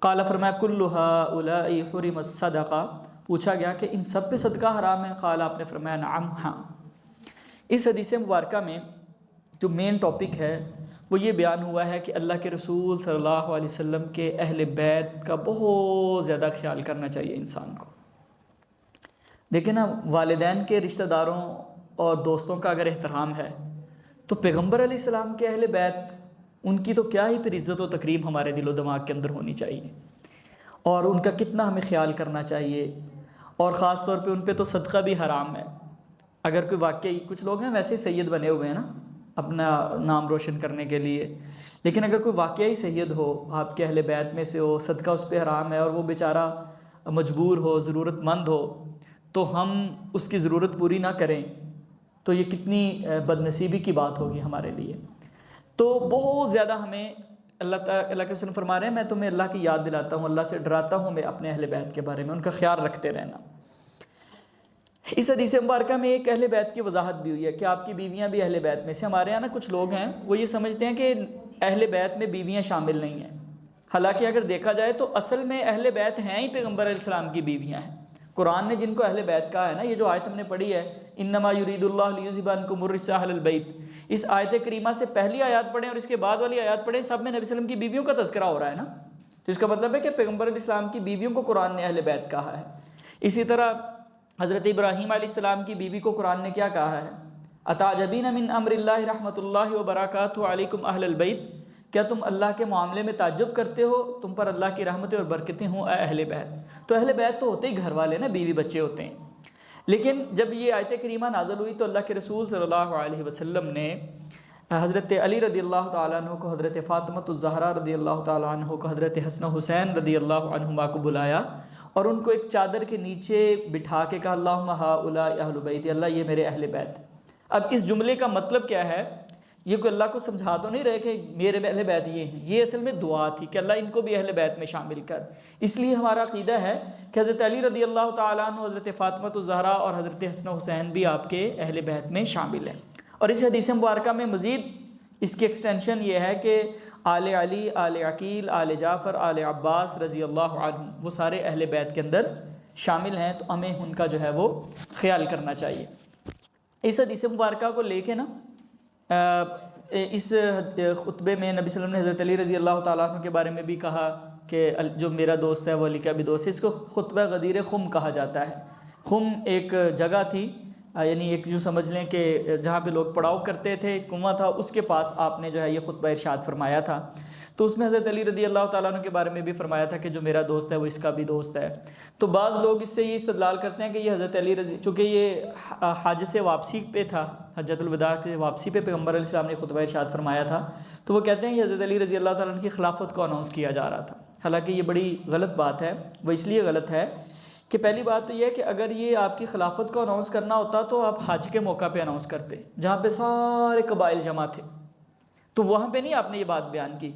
قال فرمایا کل ہؤلاء حرم الصدقہ، پوچھا گیا کہ ان سب پہ صدقہ حرام ہے؟ قال، آپ نے فرمایا نعم، ہاں۔ اس حدیث مبارکہ میں جو مین ٹاپک ہے وہ یہ بیان ہوا ہے کہ اللہ کے رسول صلی اللہ علیہ وسلم کے اہل بیت کا بہت زیادہ خیال کرنا چاہیے انسان کو۔ دیکھیں نا، والدین کے رشتہ داروں اور دوستوں کا اگر احترام ہے تو پیغمبر علیہ السلام کے اہل بیت، ان کی تو کیا ہی پھر عزت و تکریم ہمارے دل و دماغ کے اندر ہونی چاہیے، اور ان کا کتنا ہمیں خیال کرنا چاہیے، اور خاص طور پہ ان پہ تو صدقہ بھی حرام ہے۔ اگر کوئی واقعی، کچھ لوگ ہیں ویسے سید بنے ہوئے ہیں نا اپنا نام روشن کرنے کے لیے، لیکن اگر کوئی واقعی سید ہو، آپ کے اہل بیت میں سے ہو، صدقہ اس پہ حرام ہے اور وہ بیچارہ مجبور ہو، ضرورت مند ہو، تو ہم اس کی ضرورت پوری نہ کریں تو یہ کتنی بد نصیبی کی بات ہوگی ہمارے لیے۔ تو بہت زیادہ ہمیں اللہ کے رسول فرما رہے ہیں، میں تمہیں اللہ کی یاد دلاتا ہوں، اللہ سے ڈراتا ہوں میں اپنے اہل بیت کے بارے میں، ان کا خیال رکھتے رہنا۔ اس حدیث مبارکہ میں ایک اہل بیت کی وضاحت بھی ہوئی ہے کہ آپ کی بیویاں بھی اہل بیت میں سے۔ ہمارے یہاں نا کچھ لوگ ہیں وہ یہ سمجھتے ہیں کہ اہل بیت میں بیویاں شامل نہیں ہیں، حالانکہ اگر دیکھا جائے تو اصل میں اہل بیت ہیں ہی پیغمبر علیہ السلام کی بیویاں ہیں۔ قرآن نے جن کو اہل بیت کہا ہے نا، یہ جو آیت ہم نے پڑھی ہے انما یرید اللہ لیذھب عنکم الرجس اہل البیت، اس آیت کریمہ سے پہلی آیات پڑھیں اور اس کے بعد والی آیات پڑھیں، سب میں نبی صلی اللہ علیہ وسلم کی بیویوں کا تذکرہ ہو رہا ہے نا، تو اس کا مطلب ہے کہ پیغمبر علیہ السلام کی بیویوں کو قرآن نے اہل بیت کہا ہے۔ اسی طرح حضرت ابراہیم علیہ السلام کی بیوی کو قرآن نے کیا کہا ہے؟ اتعجبین من امر اللہ رحمۃ اللہ وبرکاتہ علیکم اہل البیت، کیا تم اللہ کے معاملے میں تعجب کرتے ہو، تم پر اللہ کی رحمتیں اور برکتیں ہوں اے اہل بیت۔ تو اہل بیت تو ہوتے ہی گھر والے نا، بیوی بچے ہوتے ہیں، لیکن جب یہ آیت کریمہ نازل ہوئی تو اللہ کے رسول صلی اللہ علیہ وسلم نے حضرت علی رضی اللہ تعالیٰ عنہ کو، حضرت فاطمۃ الزہرا رضی اللہ تعالیٰ عنہ کو، حضرت حسن حسین رضی اللہ عنہما کو بلایا اور ان کو ایک چادر کے نیچے بٹھا کے کہا اللہم ہؤلاء اہل بیت، اللہ یہ میرے اہل بیت۔ اب اس جملے کا مطلب کیا ہے؟ یہ کوئی اللہ کو سمجھا تو نہیں رہے کہ میرے اہل بیت یہ ہیں، یہ اصل میں دعا تھی کہ اللہ ان کو بھی اہل بیت میں شامل کر۔ اس لیے ہمارا عقیدہ ہے کہ حضرت علی رضی اللہ تعالیٰ عنہ، حضرت فاطمۃ الزہرا اور حضرت حسن حسین بھی آپ کے اہل بیت میں شامل ہیں۔ اور اس حدیث مبارکہ میں مزید اس کی ایکسٹینشن یہ ہے کہ آل علی، آل عقیل، آل جعفر، آل عباس رضی اللہ عنہم، وہ سارے اہل بیت کے اندر شامل ہیں، تو ہمیں ان کا جو ہے وہ خیال کرنا چاہیے۔ اس حدیث مبارکہ کو لے کے نا اس خطبے میں نبی صلی اللہ علیہ وسلم نے حضرت علی رضی اللہ تعالیٰ عنہ کے بارے میں بھی کہا کہ جو میرا دوست ہے وہ علی کا بھی دوست ہے۔ اس کو خطبہ غدیر خم کہا جاتا ہے۔ خم ایک جگہ تھی، یعنی ایک یوں سمجھ لیں کہ جہاں پہ لوگ پڑاؤ کرتے تھے، کنواں تھا، اس کے پاس آپ نے جو ہے یہ خطبہ ارشاد فرمایا تھا۔ تو اس میں حضرت علی رضی اللہ تعالیٰ عنہ کے بارے میں بھی فرمایا تھا کہ جو میرا دوست ہے وہ اس کا بھی دوست ہے۔ تو بعض لوگ اس سے یہ استدلال کرتے ہیں کہ یہ حضرت علی رضی، چونکہ یہ حج سے واپسی پہ تھا، حجۃ الوداع کے واپسی پہ پیغمبر علیہ السلام نے خطبہ ارشاد فرمایا تھا، تو وہ کہتے ہیں کہ حضرت علی رضی اللہ تعالیٰ عنہ کی خلافت کو اناؤنس کیا جا رہا تھا۔ حالانکہ یہ بڑی غلط بات ہے۔ وہ اس لیے غلط ہے کہ پہلی بات تو یہ ہے کہ اگر یہ آپ کی خلافت کو اناؤنس کرنا ہوتا تو آپ حج کے موقع پہ اناؤنس کرتے، جہاں پہ سارے قبائل جمع تھے، تو وہاں پہ نہیں آپ نے یہ بات بیان کی۔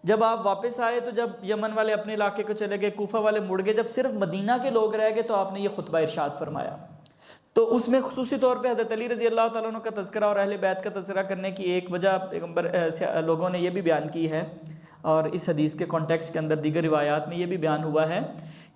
جب آپ واپس آئے تو جب یمن والے اپنے علاقے کو چلے گئے، کوفہ والے مڑ گئے، جب صرف مدینہ کے لوگ رہ گئے تو آپ نے یہ خطبہ ارشاد فرمایا۔ تو اس میں خصوصی طور پہ حضرت علی رضی اللہ تعالیٰ عنہ کا تذکرہ اور اہل بیت کا تذکرہ کرنے کی ایک وجہ پیغمبر لوگوں نے یہ بھی بیان کی ہے، اور اس حدیث کے کانٹیکسٹ کے اندر دیگر روایات میں یہ بھی بیان ہوا ہے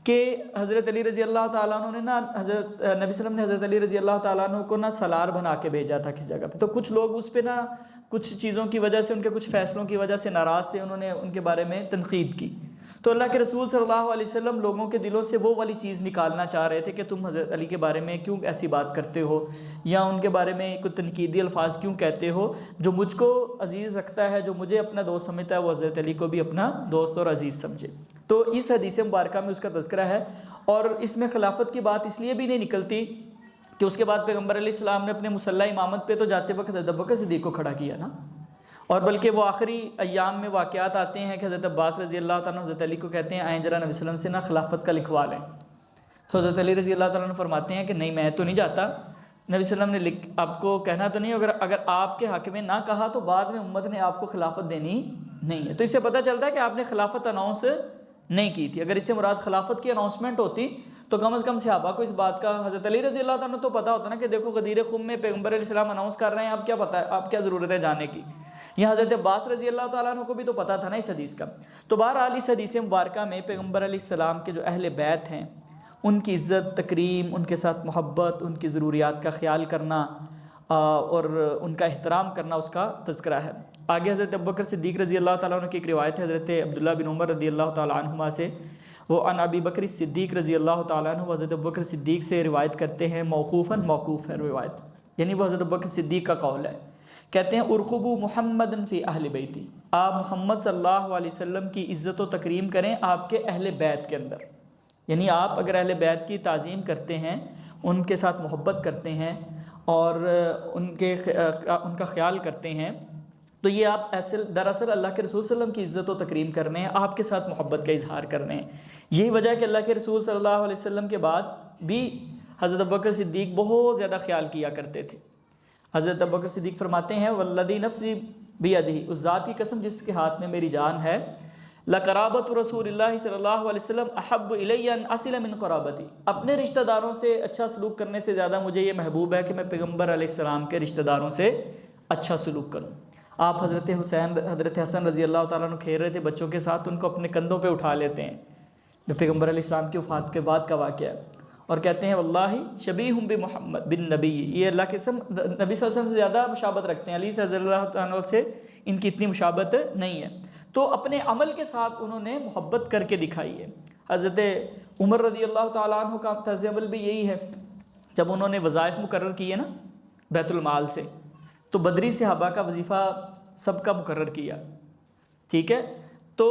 کہ حضرت علی رضی اللہ تعالیٰ عنہ نے نا نبی صلی اللہ علیہ وسلم نے حضرت علی رضی اللہ تعالیٰ عنہ کو نا سالار بنا کے بھیجا تھا کسی جگہ پہ، تو کچھ لوگ اس پہ نا کچھ چیزوں کی وجہ سے، ان کے کچھ فیصلوں کی وجہ سے ناراض تھے، انہوں نے ان کے بارے میں تنقید کی۔ تو اللہ کے رسول صلی اللہ علیہ وسلم لوگوں کے دلوں سے وہ والی چیز نکالنا چاہ رہے تھے کہ تم حضرت علی کے بارے میں کیوں ایسی بات کرتے ہو، یا ان کے بارے میں کوئی تنقیدی الفاظ کیوں کہتے ہو۔ جو مجھ کو عزیز رکھتا ہے، جو مجھے اپنا دوست سمجھتا ہے، وہ حضرت علی کو بھی اپنا دوست اور عزیز سمجھے۔ تو اس حدیث مبارکہ میں اس کا تذکرہ ہے، اور اس میں خلافت کی بات اس لیے بھی نہیں نکلتی کہ اس کے بعد پیغمبر علیہ السلام نے اپنے مسلح امامت پہ تو جاتے وقت حضرت ابوبکر صدیق کو کھڑا کیا نا، اور بلکہ وہ آخری ایام میں واقعات آتے ہیں کہ حضرت عباس رضی اللہ تعالیٰ عنہ حضرت علی کو کہتے ہیں آئیں ذرا نبی صلی اللہ علیہ وسلم سے نا خلافت کا لکھوا لیں، تو حضرت علی رضی اللہ تعالیٰ عنہ فرماتے ہیں کہ نہیں، میں تو نہیں جاتا، نبی صلی اللہ علیہ وسلم نے آپ کو کہنا تو نہیں، اگر آپ کے حق میں نہ کہا تو بعد میں امت نے آپ کو خلافت دینی نہیں ہے۔ تو اس سے پتہ چلتا ہے کہ آپ نے خلافت اناؤنس نہیں کی تھی۔ اگر اس سے مراد خلافت کی اناؤنسمنٹ ہوتی تو کم از کم صحابہ کو اس بات کا، حضرت علی رضی اللہ تعالیٰ عنہ تو پتہ ہوتا نا کہ دیکھو غدیر خم میں پیغمبر علیہ السلام اناؤنس کر رہے ہیں، آپ کیا پتہ ہے، آپ کیا ضرورت ہے جانے کی۔ یہ حضرت عباس رضی اللہ تعالیٰ عنہ کو بھی تو پتہ تھا نا اس حدیث کا۔ تو بہرحال اس حدیث مبارکہ میں پیغمبر علیہ السلام کے جو اہل بیت ہیں ان کی عزت، تکریم، ان کے ساتھ محبت، ان کی ضروریات کا خیال کرنا اور ان کا احترام کرنا اس کا تذکرہ ہے۔ آگے حضرت ابوبکر صدیق رضی اللہ تعالیٰ عنہ کی ایک روایت ہے حضرت عبداللہ بن عمر رضی اللہ تعالیٰ عنہما سے، وہ عن ابی بکر صدیق رضی اللہ تعالیٰ عنہ حضرت ابوبکر صدیق سے روایت کرتے ہیں، موقوفاً موقوف ہے روایت، یعنی وہ حضرت ابوبکر صدیق کا قول ہے۔ کہتے ہیں ارقبوا محمد فی اہل بیتی، آپ محمد صلی اللہ علیہ وسلم کی عزت و تکریم کریں آپ کے اہل بیت کے اندر، یعنی آپ اگر اہل بیت کی تعظیم کرتے ہیں، ان کے ساتھ محبت کرتے ہیں اور ان کا خیال کرتے ہیں، تو یہ آپ دراصل اللہ کے رسول صلی اللہ علیہ وسلم کی عزت و تکریم کرنے ہیں، آپ کے ساتھ محبت کا اظہار کرنے ہیں۔ یہی وجہ ہے کہ اللہ کے رسول صلی اللہ علیہ وسلم کے بعد بھی حضرت ابوبکر صدیق بہت زیادہ خیال کیا کرتے تھے۔ حضرت ابوبکر صدیق فرماتے ہیں والذی نفسی بیدہ، اس ذات کی قسم جس کے ہاتھ میں میری جان ہے، لقرابۃ رسول اللہ صلی اللہ علیہ وسلم احب الی ان اصل من قرابتی، اپنے رشتہ داروں سے اچھا سلوک کرنے سے زیادہ مجھے یہ محبوب ہے کہ میں پیغمبر علیہ السلام کے رشتہ داروں سے اچھا سلوک کروں۔ آپ حضرت حسن رضی اللہ تعالیٰ عنہ کھیل رہے تھے بچوں کے ساتھ، ان کو اپنے کندھوں پہ اٹھا لیتے ہیں، جو پیغمبر علیہ السلام کی وفات کے بعد کا واقعہ ہے، اور کہتے ہیں واللہ شبیہ بمحمد بن نبی، یہ اللہ کے قسم نبی صلی اللہ علیہ وسلم سے زیادہ مشابہت رکھتے ہیں، علی رضی اللہ عنہ سے ان کی اتنی مشابہت نہیں ہے۔ تو اپنے عمل کے ساتھ انہوں نے محبت کر کے دکھائی ہے۔ حضرت عمر رضی اللہ تعالیٰ عنہ کا طرز عمل بھی یہی ہے، جب انہوں نے وظائف مقرر کیے نا بیت المال سے، تو بدری صحابہ کا وظیفہ سب کا مقرر کیا، ٹھیک ہے۔ تو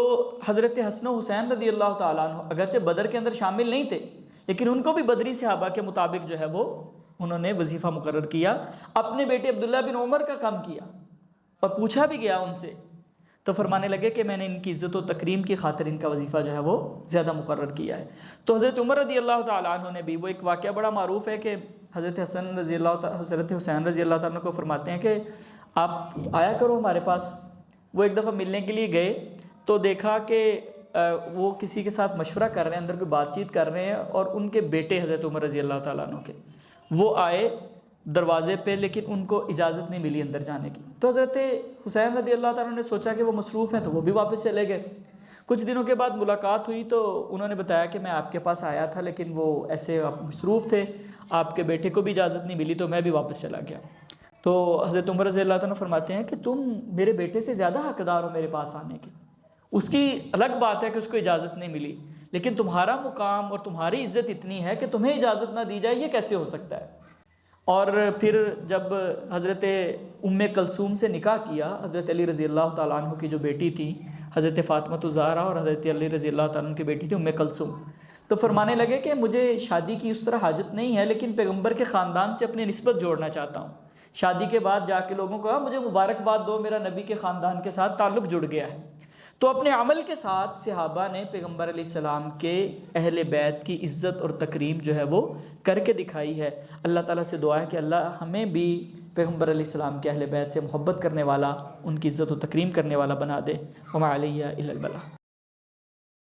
حضرت حسن و حسین رضی اللہ تعالیٰ عنہ اگرچہ بدر کے اندر شامل نہیں تھے، لیکن ان کو بھی بدری صحابہ کے مطابق جو ہے وہ انہوں نے وظیفہ مقرر کیا۔ اپنے بیٹے عبداللہ بن عمر کا کام کیا اور پوچھا بھی گیا ان سے، تو فرمانے لگے کہ میں نے ان کی عزت و تکریم کی خاطر ان کا وظیفہ جو ہے وہ زیادہ مقرر کیا ہے۔ تو حضرت عمر رضی اللہ تعالیٰ عنہ نے بھی، وہ ایک واقعہ بڑا معروف ہے کہ حضرت حسین رضی اللہ تعالیٰ عنہ کو فرماتے ہیں کہ آپ آیا کرو ہمارے پاس۔ وہ ایک دفعہ ملنے کے لیے گئے تو دیکھا کہ وہ کسی کے ساتھ مشورہ کر رہے ہیں، اندر کوئی بات چیت کر رہے ہیں، اور ان کے بیٹے حضرت عمر رضی اللہ تعالیٰ عنہ کے وہ آئے دروازے پہ، لیکن ان کو اجازت نہیں ملی اندر جانے کی۔ تو حضرت حسین رضی اللہ تعالیٰ عنہ نے سوچا کہ وہ مصروف ہیں، تو وہ بھی واپس چلے گئے۔ کچھ دنوں کے بعد ملاقات ہوئی تو انہوں نے بتایا کہ میں آپ کے پاس آیا تھا، لیکن وہ ایسے مصروف تھے، آپ کے بیٹے کو بھی اجازت نہیں ملی، تو میں بھی واپس چلا گیا۔ تو حضرت عمر رضی اللہ تعالیٰ فرماتے ہیں کہ تم میرے بیٹے سے زیادہ حقدار ہو میرے پاس آنے کے، اس کی الگ بات ہے کہ اس کو اجازت نہیں ملی، لیکن تمہارا مقام اور تمہاری عزت اتنی ہے کہ تمہیں اجازت نہ دی جائے، یہ کیسے ہو سکتا ہے؟ اور پھر جب حضرت ام کلثوم سے نکاح کیا، حضرت علی رضی اللہ تعالیٰ عنہ کی جو بیٹی تھی حضرت فاطمہ الزہرا، اور حضرت علی رضی اللہ تعالیٰ عنہ کی بیٹی تھی ام کلثوم، تو فرمانے لگے کہ مجھے شادی کی اس طرح حاجت نہیں ہے، لیکن پیغمبر کے خاندان سے اپنی نسبت جوڑنا چاہتا ہوں۔ شادی کے بعد جا کے لوگوں کو کہا مجھے مبارکباد دو، میرا نبی کے خاندان کے ساتھ تعلق جڑ گیا ہے۔ تو اپنے عمل کے ساتھ صحابہ نے پیغمبر علیہ السلام کے اہل بیت کی عزت اور تکریم جو ہے وہ کر کے دکھائی ہے۔ اللہ تعالیٰ سے دعا ہے کہ اللہ ہمیں بھی پیغمبر علیہ السلام کے اہل بیت سے محبت کرنے والا، ان کی عزت و تکریم کرنے والا بنا دے۔ وما علیہ الا البلاغ۔